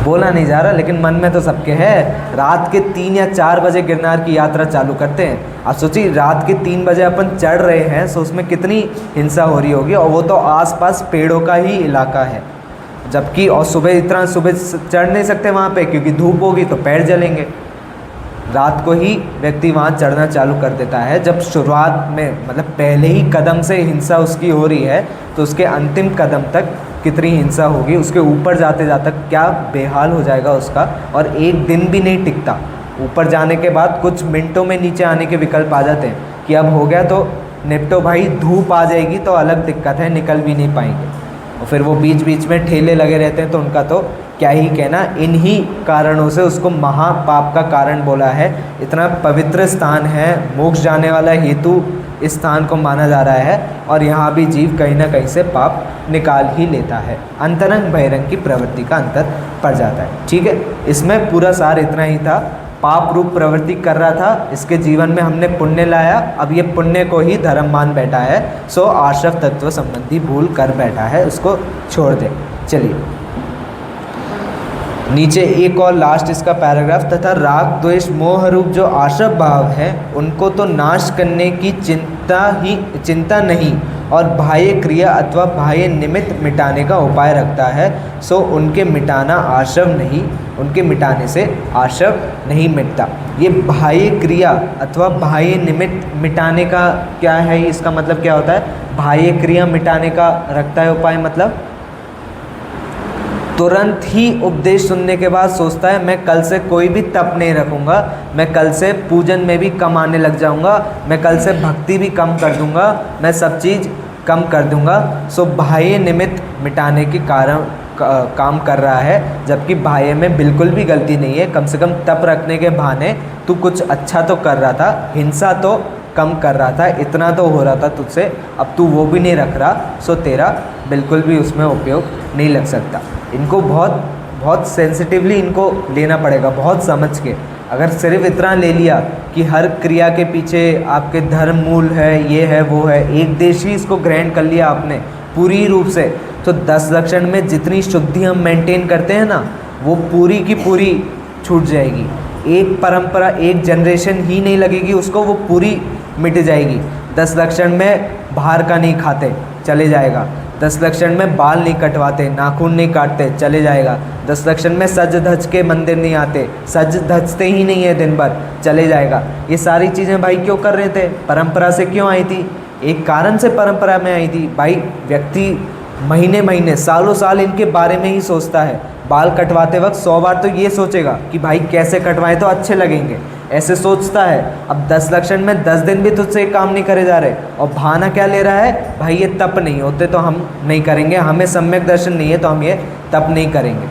Speaker 1: बोला नहीं जा रहा लेकिन मन में तो सबके है, रात के 3 या 4 बजे गिरनार की यात्रा चालू करते हैं। आप सोचिए रात के 3 बजे अपन चढ़ रहे हैं, सो उसमें कितनी हिंसा हो रही होगी, और वो तो आसपास पेड़ों का ही इलाका है, जबकि और सुबह इतना सुबह चढ़ नहीं सकते वहाँ पे क्योंकि धूप होगी तो पैर जलेंगे। रात को ही व्यक्ति वहाँ चढ़ना चालू कर देता है। जब शुरुआत में मतलब पहले ही कदम से हिंसा उसकी हो रही है तो उसके अंतिम कदम तक कितनी हिंसा होगी, उसके ऊपर जाते जाते क्या बेहाल हो जाएगा उसका। और एक दिन भी नहीं टिकता, ऊपर जाने के बाद कुछ मिनटों में नीचे आने के विकल्प आ जाते हैं कि अब हो गया तो निपटो भाई, धूप आ जाएगी तो अलग दिक्कत है, निकल भी नहीं पाएंगे। और फिर वो बीच बीच में ठेले लगे रहते हैं तो उनका तो क्या ही कहना। इन्हीं कारणों से उसको महापाप का कारण बोला है। इतना पवित्र स्थान है, मोक्ष जाने वाला हेतु इस स्थान को माना जा रहा है, और यहाँ भी जीव कहीं ना कहीं से पाप निकाल ही लेता है। अंतरंग बहिरंग की प्रवृत्ति का अंतर पड़ जाता है। ठीक है, इसमें पूरा सार इतना ही था। पाप रूप प्रवृत्ति कर रहा था, इसके जीवन में हमने पुण्य लाया, अब ये पुण्य को ही धर्म मान बैठा है, सो आश्रव तत्व संबंधी भूल कर बैठा है, उसको छोड़ दे। चलिए नीचे एक और लास्ट इसका पैराग्राफ, तथा राग द्वेष मोह रूप जो आश्रव भाव है उनको तो नाश करने की चिंता नहीं, और बाह्य क्रिया अथवा बाह्य निमित्त मिटाने का उपाय रखता है, सो उनके मिटाना आश्रव नहीं, उनके मिटाने से आश्रव नहीं मिटता। ये बाह्य क्रिया अथवा बाह्य निमित्त मिटाने का क्या है, इसका मतलब क्या होता है, बाह्य क्रिया मिटाने का रखता है उपाय, मतलब तुरंत ही उपदेश सुनने के बाद सोचता है मैं कल से कोई भी तप नहीं रखूँगा, मैं कल से पूजन में भी कम आने लग जाऊँगा, मैं कल से भक्ति भी कम कर दूँगा, मैं सब चीज़ कम कर दूँगा। सो बाह्य निमित्त मिटाने के कारण काम कर रहा है, जबकि बाह्य में बिल्कुल भी गलती नहीं है। कम से कम तप रखने के बहाने तू कुछ अच्छा तो कर रहा था, हिंसा तो कम कर रहा था, इतना तो हो रहा था तुझसे, अब तू वो भी नहीं रख रहा, सो तेरा बिल्कुल भी उसमें उपयोग नहीं लग सकता। इनको बहुत सेंसिटिवली इनको लेना पड़ेगा, बहुत समझ के। अगर सिर्फ इतना ले लिया कि हर क्रिया के पीछे आपके धर्म मूल है, ये है वो है, एक देश ही इसको ग्रहण कर लिया आपने पूरी रूप से, तो 10 लक्षण में जितनी शुद्धि हम मेंटेन करते हैं ना, वो पूरी की पूरी छूट जाएगी। एक परंपरा, एक जनरेशन ही नहीं लगेगी उसको, वो पूरी मिट जाएगी। 10 लक्षण में बाहर का नहीं खाते, चले जाएगा। 10 लक्षण में बाल नहीं कटवाते, नाखून नहीं काटते, चले जाएगा। 10 लक्षण में सज धज के मंदिर नहीं आते, सज धजते ही नहीं है दिन भर, चले जाएगा। ये सारी चीज़ें भाई क्यों कर रहे थे, परंपरा से क्यों आई थी, एक कारण से परंपरा में आई थी। भाई व्यक्ति महीने महीने सालों साल इनके बारे में ही सोचता है। बाल कटवाते वक्त 100 बार तो ये सोचेगा कि भाई कैसे कटवाएं तो अच्छे लगेंगे, ऐसे सोचता है। अब 10 लक्षण में 10 दिन भी तुझसे काम नहीं करे जा रहे, और बहाना क्या ले रहा है, भाई ये तप नहीं होते तो हम नहीं करेंगे, हमें सम्यक दर्शन नहीं है तो हम ये तप नहीं करेंगे।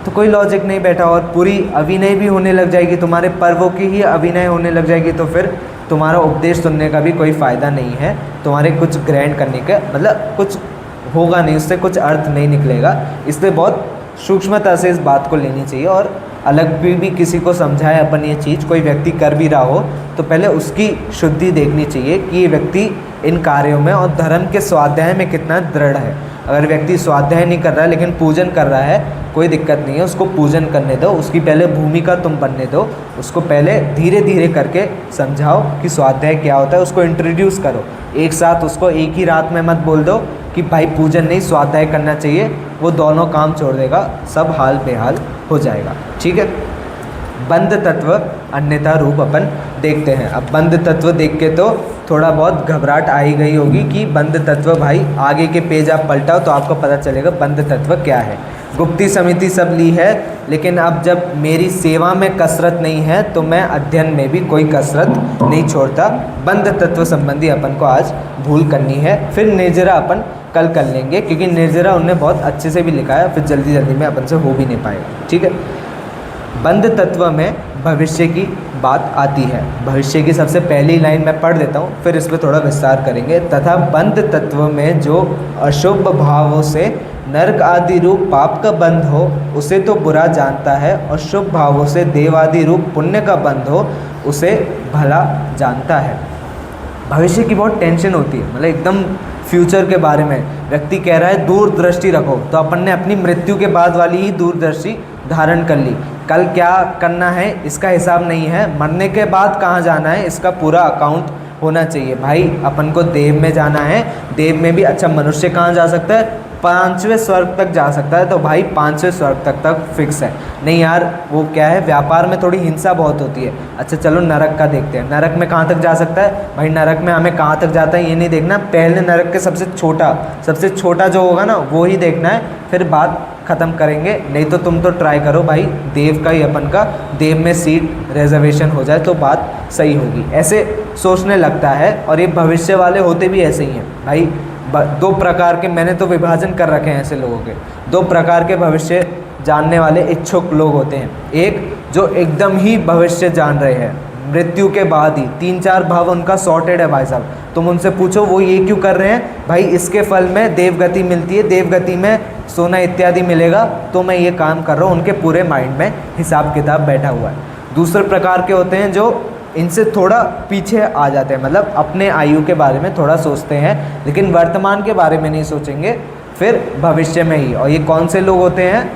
Speaker 1: तो कोई लॉजिक नहीं बैठा, और पूरी अभिनय भी होने लग जाएगी, तुम्हारे पर्वों की ही अभिनय होने लग जाएगी, तो फिर तुम्हारा उपदेश सुनने का भी कोई फ़ायदा नहीं है, तुम्हारे कुछ ग्रहण करने का मतलब कुछ होगा नहीं, उससे कुछ अर्थ नहीं निकलेगा। इसलिए बहुत सूक्ष्मता से इस बात को लेनी चाहिए। और अलग भी किसी को समझाए अपन ये चीज़, कोई व्यक्ति कर भी रहा हो तो पहले उसकी शुद्धि देखनी चाहिए कि ये व्यक्ति इन कार्यों में और धर्म के स्वाध्याय में कितना दृढ़ है। अगर व्यक्ति स्वाध्याय नहीं कर रहा है लेकिन पूजन कर रहा है, कोई दिक्कत नहीं है, उसको पूजन करने दो, उसकी पहले भूमिका तुम बनने दो, उसको पहले धीरे धीरे करके समझाओ कि स्वाध्याय क्या होता है, उसको इंट्रोड्यूस करो। एक साथ उसको एक ही रात में मत बोल दो कि भाई पूजन नहीं स्वाध्याय करना चाहिए, वो दोनों काम छोड़ देगा, सब हाल बेहाल हो जाएगा। ठीक है, बंध तत्व अन्यथा रूप अपन देखते हैं। अब बंध तत्व देख के तो थोड़ा बहुत घबराहट आई गई होगी कि बंध तत्व, भाई आगे के पेज आप पलटाओ तो आपको पता चलेगा बंध तत्व क्या है। गुप्ती समिति सब ली है, लेकिन अब जब मेरी सेवा में कसरत नहीं है तो मैं अध्ययन में भी कोई कसरत नहीं छोड़ता। बंध तत्व संबंधी अपन को आज भूल करनी है, फिर निर्जरा अपन कल कर लेंगे, क्योंकि निर्जरा उन्होंने बहुत अच्छे से भी लिखा है, फिर जल्दी जल्दी में अपन से हो भी नहीं पाएगा। ठीक है, बंध तत्व में भविष्य की बात आती है। भविष्य की सबसे पहली लाइन मैं पढ़ देता हूँ, फिर इस पर थोड़ा विस्तार करेंगे। तथा बंध तत्व में जो अशुभ भावों से नरक आदि रूप पाप का बंध हो उसे तो बुरा जानता है, और शुभ भावों से देव आदि रूप पुण्य का बंध हो उसे भला जानता है। भविष्य की बहुत टेंशन होती है, मतलब एकदम फ्यूचर के बारे में व्यक्ति कह रहा है दूरदृष्टि रखो, तो अपन ने अपनी मृत्यु के बाद वाली ही दूरदृष्टि धारण कर ली। कल क्या करना है इसका हिसाब नहीं है, मरने के बाद कहाँ जाना है इसका पूरा अकाउंट होना चाहिए। भाई अपन को देव में जाना है, देव में भी अच्छा मनुष्य कहाँ जा सकता है, 5वें स्वर्ग तक जा सकता है, तो भाई 5वें स्वर्ग तक फिक्स है। नहीं यार वो क्या है, व्यापार में थोड़ी हिंसा बहुत होती है। अच्छा चलो नरक का देखते हैं, नरक में कहाँ तक जा सकता है, भाई नरक में हमें कहाँ तक जाता है ये नहीं देखना, पहले नरक के सबसे छोटा जो होगा ना वो ही देखना है, फिर बात ख़त्म करेंगे। नहीं तो तुम तो ट्राई करो भाई देव का ही अपन का देव में सीट रिजर्वेशन हो जाए तो बात सही होगी, ऐसे सोचने लगता है। और ये भविष्य वाले होते भी ऐसे ही हैं भाई। दो प्रकार के मैंने तो विभाजन कर रखे हैं ऐसे लोगों के, दो प्रकार के भविष्य जानने वाले इच्छुक लोग होते हैं। एक जो एकदम ही भविष्य जान रहे हैं, मृत्यु के बाद ही 3-4 भाव उनका सॉर्टेड है भाई साहब। तुम उनसे पूछो वो ये क्यों कर रहे हैं, भाई इसके फल में देवगति मिलती है, देवगति में सोना इत्यादि मिलेगा, तो मैं ये काम कर रहा हूँ, उनके पूरे माइंड में हिसाब किताब बैठा हुआ है। दूसरे प्रकार के होते हैं जो इनसे थोड़ा पीछे आ जाते हैं, मतलब अपने आयु के बारे में थोड़ा सोचते हैं लेकिन वर्तमान के बारे में नहीं सोचेंगे, फिर भविष्य में ही। और ये कौन से लोग होते हैं,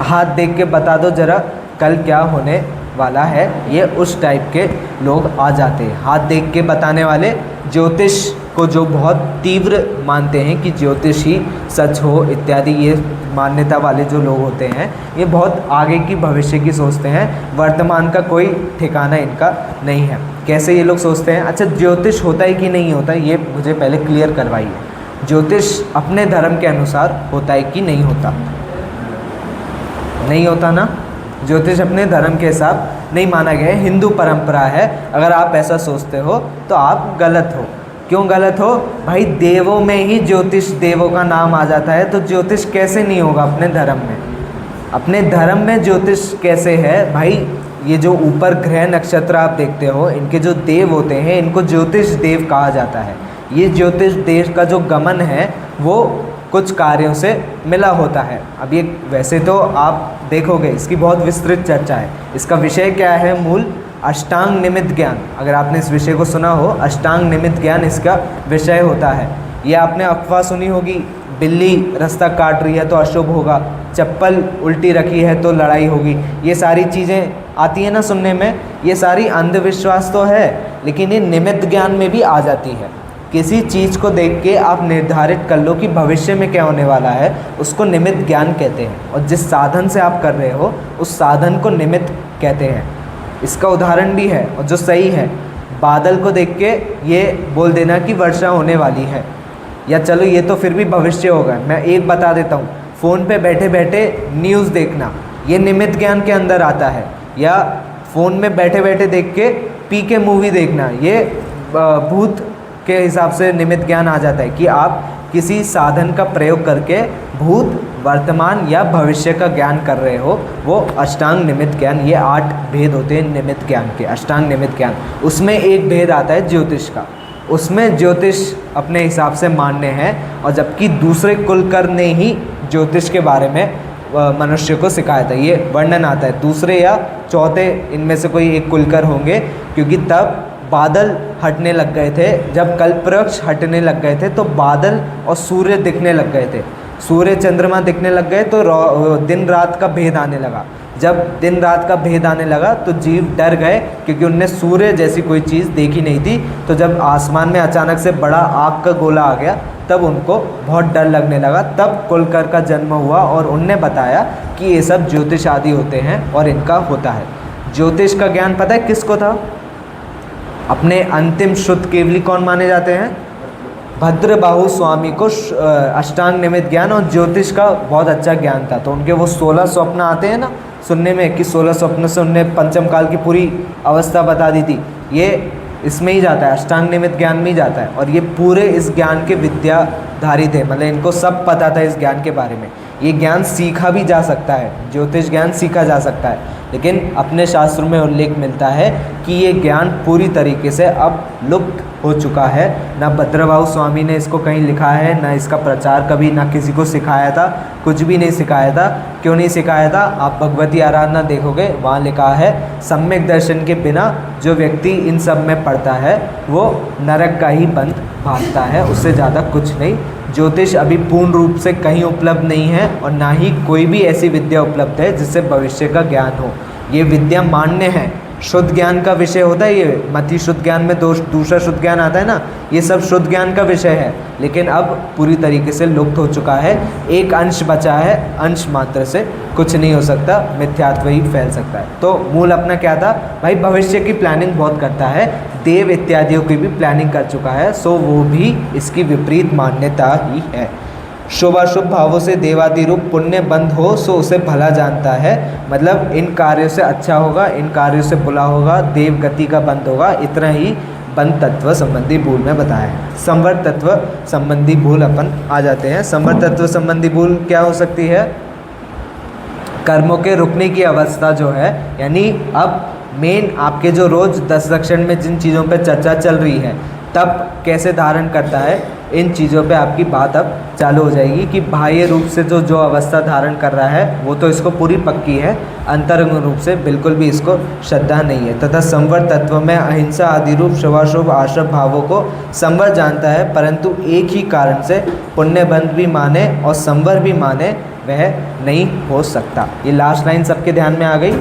Speaker 1: हाथ देख के बता दो जरा कल क्या होने वाला है, ये उस टाइप के लोग आ जाते हैं। हाथ देख के बताने वाले, ज्योतिष को जो बहुत तीव्र मानते हैं कि ज्योतिष ही सच हो इत्यादि, ये मान्यता वाले जो लोग होते हैं ये बहुत आगे की भविष्य की सोचते हैं, वर्तमान का कोई ठिकाना इनका नहीं है। कैसे ये लोग सोचते हैं, अच्छा ज्योतिष होता है कि नहीं होता है ये मुझे पहले क्लियर करवाइए। ज्योतिष अपने धर्म के अनुसार होता है कि नहीं होता, नहीं होता ना, ज्योतिष अपने धर्म के हिसाब नहीं माना गया है, हिंदू परंपरा है। अगर आप ऐसा सोचते हो तो आप गलत हो। क्यों गलत हो, भाई देवों में ही ज्योतिष देवों का नाम आ जाता है, तो ज्योतिष कैसे नहीं होगा अपने धर्म में, अपने धर्म में ज्योतिष कैसे है भाई। ये जो ऊपर ग्रह नक्षत्र आप देखते हो, इनके जो देव होते हैं इनको ज्योतिष देव कहा जाता है। ये ज्योतिष देव का जो गमन है वो कुछ कार्यों से मिला होता है। अब ये वैसे तो आप देखोगे इसकी बहुत विस्तृत चर्चा है। इसका विषय क्या है, मूल अष्टांग निमित्त ज्ञान। अगर आपने इस विषय को सुना हो, अष्टांग निमित्त ज्ञान इसका विषय होता है। ये आपने अफवाह सुनी होगी, बिल्ली रास्ता काट रही है तो अशुभ होगा, चप्पल उल्टी रखी है तो लड़ाई होगी, ये सारी चीज़ें आती है ना सुनने में। ये सारी अंधविश्वास तो है, लेकिन ये निमित्त ज्ञान में भी आ जाती है। किसी चीज़ को देख के आप निर्धारित कर लो कि भविष्य में क्या होने वाला है, उसको निमित्त ज्ञान कहते हैं। और जिस साधन से आप कर रहे हो उस साधन को निमित्त कहते हैं। इसका उदाहरण भी है और जो सही है, बादल को देख के ये बोल देना कि वर्षा होने वाली है, या चलो ये तो फिर भी भविष्य होगा। मैं एक बता देता हूँ, फ़ोन पे बैठे बैठे न्यूज़ देखना ये निमित्त ज्ञान के अंदर आता है, या फ़ोन में बैठे बैठे देख के पी के मूवी देखना ये भूत के हिसाब से निमित्त ज्ञान आ जाता है कि आप किसी साधन का प्रयोग करके भूत, वर्तमान या भविष्य का ज्ञान कर रहे हो, वो अष्टांग निमित्त ज्ञान। ये 8 भेद होते हैं निमित्त ज्ञान के, अष्टांग निमित्त ज्ञान। उसमें एक भेद आता है ज्योतिष का। उसमें ज्योतिष अपने हिसाब से मान्य है, और जबकि दूसरे कुलकर्ण ने ही ज्योतिष के बारे में मनुष्य को सिखाया था। ये वर्णन आता है, दूसरे या चौथे इनमें से कोई एक कुलकर्ण होंगे, क्योंकि तब बादल हटने लग गए थे। जब कल्पवृक्ष हटने लग गए थे तो बादल और सूर्य दिखने लग गए थे, सूर्य चंद्रमा दिखने लग गए, तो दिन रात का भेद आने लगा। जब दिन रात का भेद आने लगा तो जीव डर गए, क्योंकि उनने सूर्य जैसी कोई चीज़ देखी नहीं थी। तो जब आसमान में अचानक से बड़ा आग का गोला आ गया, तब उनको बहुत डर लगने लगा। तब कुलकर्ण का जन्म हुआ, और उनने बताया कि ये सब ज्योतिष आदि होते हैं और इनका होता है। ज्योतिष का ज्ञान पता है किसको था? अपने अंतिम शुद्ध केवली कौन माने जाते हैं? भद्रबाहु स्वामी को अष्टांग निमित्त ज्ञान और ज्योतिष का बहुत अच्छा ज्ञान था। तो उनके वो 16 स्वप्न आते हैं ना सुनने में, कि 16 स्वप्न से उनने पंचम काल की पूरी अवस्था बता दी थी। ये इसमें ही जाता है, अष्टांग निमित्त ज्ञान में ही जाता है। और ये पूरे इस ज्ञान के विद्याधारी थे, मतलब इनको सब पता था इस ज्ञान के बारे में। ये ज्ञान सीखा भी जा सकता है, ज्योतिष ज्ञान सीखा जा सकता है, लेकिन अपने शास्त्रों में उल्लेख मिलता है कि ये ज्ञान पूरी तरीके से अब लुप्त हो चुका है। ना भद्रबाहु स्वामी ने इसको कहीं लिखा है, ना इसका प्रचार कभी ना किसी को सिखाया था, कुछ भी नहीं सिखाया था। क्यों नहीं सिखाया था? आप भगवती आराधना देखोगे, वहाँ लिखा है सम्यक दर्शन के बिना जो व्यक्ति इन सब में पढ़ता है वो नरक का ही बंद भागता है, उससे ज़्यादा कुछ नहीं। ज्योतिष अभी पूर्ण रूप से कहीं उपलब्ध नहीं है, और ना ही कोई भी ऐसी विद्या उपलब्ध है जिससे भविष्य का ज्ञान हो। ये विद्या मान्य है, शुद्ध ज्ञान का विषय होता है ये। मति शुद्ध ज्ञान में दूसरा शुद्ध ज्ञान आता है ना, ये सब शुद्ध ज्ञान का विषय है, लेकिन अब पूरी तरीके से लुप्त हो चुका है। एक अंश बचा है, अंश मात्र से कुछ नहीं हो सकता, मिथ्यात्व ही फैल सकता है। तो मूल अपना क्या था भाई? भविष्य की प्लानिंग बहुत करता है, देव इत्यादियों की भी प्लानिंग कर चुका है, सो वो भी इसकी विपरीत मान्यता ही है। शुभाशुभ भावों से देवादि रूप पुण्य बंद हो सो उसे भला जानता है, मतलब इन कार्यों से अच्छा होगा, इन कार्यों से बुरा होगा, देव गति का बंद होगा। इतना ही बंध तत्व संबंधी भूल में बताया है। संवर तत्व संबंधी भूल अपन आ जाते हैं। संवर तत्व संबंधी भूल क्या हो सकती है? कर्मों के रुकने की अवस्था जो है, यानी अब मेन आपके जो रोज 10 लक्षण में जिन चीज़ों पे चर्चा चल रही है, तब कैसे धारण करता है, इन चीज़ों पे आपकी बात अब चालू हो जाएगी कि बाह्य रूप से जो अवस्था धारण कर रहा है वो तो इसको पूरी पक्की है, अंतरंग रूप से बिल्कुल भी इसको श्रद्धा नहीं है। तथा संवर तत्व में अहिंसा आदि रूप शुभाशुभ आश्रम भावों को संवर जानता है, परंतु एक ही कारण से पुण्य बंध भी माने और संवर भी माने वह नहीं हो सकता। ये लास्ट लाइन सबके ध्यान में आ गई।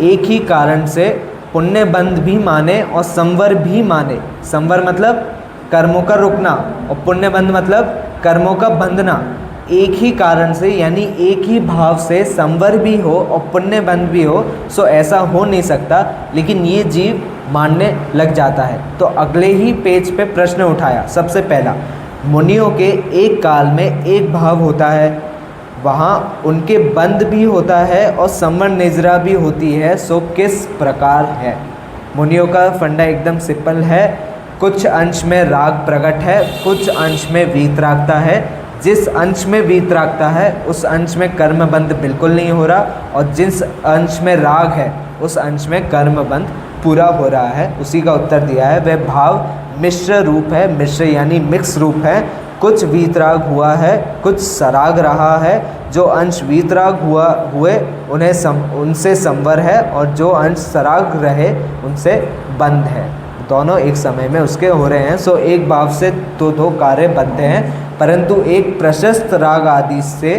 Speaker 1: एक ही कारण से पुण्य बंध भी माने और संवर भी माने। संवर मतलब कर्मों का रुकना, और पुण्य बंध मतलब कर्मों का बंधना। एक ही कारण से, यानी एक ही भाव से संवर भी हो और पुण्य बंध भी हो, सो ऐसा हो नहीं सकता, लेकिन ये जीव मानने लग जाता है। तो अगले ही पेज पे प्रश्न उठाया सबसे पहला, मुनियों के एक काल में एक भाव होता है, वहाँ उनके बंध भी होता है और संवर निजरा भी होती है, सो किस प्रकार है? मुनियों का फंडा एकदम सिंपल है। कुछ अंश में राग प्रकट है, कुछ अंश में वीतरागता है। जिस अंश में वीतरागता है उस अंश में कर्म बंध बिल्कुल नहीं हो रहा, और जिस अंश में राग है उस अंश में कर्म बंध पूरा हो रहा है। उसी का उत्तर दिया है। वह भाव मिश्र रूप है, मिश्र यानी मिक्स रूप है। कुछ वीतराग हुआ है, कुछ सराग रहा है। जो अंश वीतराग हुए उनसे संवर है, और जो अंश सराग रहे उनसे बंध है। दोनों एक समय में उसके हो रहे हैं। सो एक भाव से तो दो कार्य बनते हैं, परंतु एक प्रशस्त राग आदि से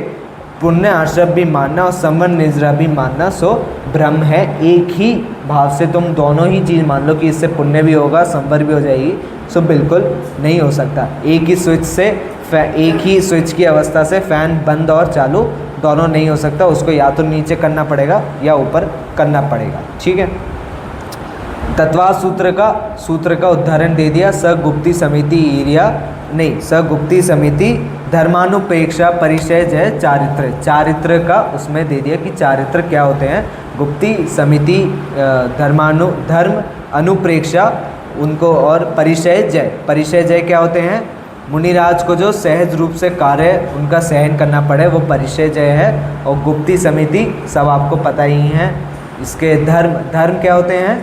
Speaker 1: पुण्य आश्रम भी मानना और संवर निजरा भी मानना सो भ्रम है। एक ही भाव से तुम दोनों ही चीज़ मान लो कि इससे पुण्य भी होगा, संवर भी हो जाएगी, सो बिल्कुल नहीं हो सकता। एक ही स्विच से एक ही स्विच की अवस्था से फ़ैन बंद और चालू दोनों नहीं हो सकता। उसको या तो नीचे करना पड़ेगा या ऊपर करना पड़ेगा। ठीक है। तत्वा सूत्र का उदाहरण दे दिया। सगुप्ती समिति धर्मानुपेक्षा परिचय जय चारित्र का उसमें दे दिया कि चारित्र क्या होते हैं। गुप्ती समिति धर्म अनुप्रेक्षा उनको, और परिचय जय क्या होते हैं? मुनिराज को जो सहज रूप से कार्य उनका सहन करना पड़े वो परिचय जय है। और गुप्ती समिति सब आपको पता ही है। इसके धर्म क्या होते हैं?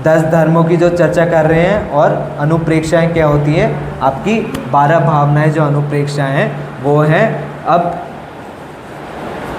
Speaker 1: 10 धर्मों की जो चर्चा कर रहे हैं और अनुप्रेक्षाएं क्या होती हैं, आपकी 12 भावनाएं जो अनुप्रेक्षाएं हैं वो हैं अब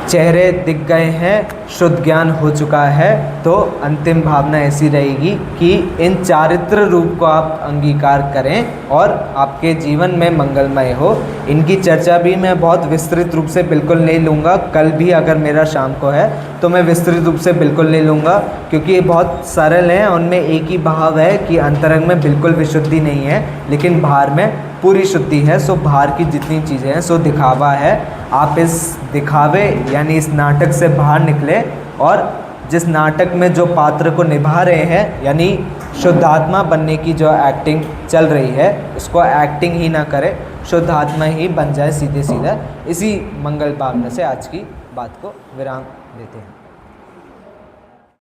Speaker 1: चेहरे दिख गए हैं, शुद्ध ज्ञान हो चुका है, तो अंतिम भावना ऐसी रहेगी कि इन चारित्र रूप को आप अंगीकार करें और आपके जीवन में मंगलमय हो। इनकी चर्चा भी मैं बहुत विस्तृत रूप से बिल्कुल नहीं लूँगा, कल भी अगर मेरा शाम को है तो मैं विस्तृत रूप से बिल्कुल नहीं लूँगा, क्योंकि ये बहुत सरल हैं। उनमें एक ही भाव है कि अंतरंग में बिल्कुल विशुद्धि नहीं है, लेकिन बाहर में पूरी शुद्धि है। सो बाहर की जितनी चीज़ें हैं सो दिखावा है। आप इस दिखावे यानी इस नाटक से बाहर निकले और जिस नाटक में जो पात्र को निभा रहे हैं यानी शुद्धात्मा बनने की जो एक्टिंग चल रही है, उसको एक्टिंग ही ना करें, शुद्धात्मा ही बन जाए सीधे सीधा। इसी मंगल भावना से आज की बात को विराम देते हैं।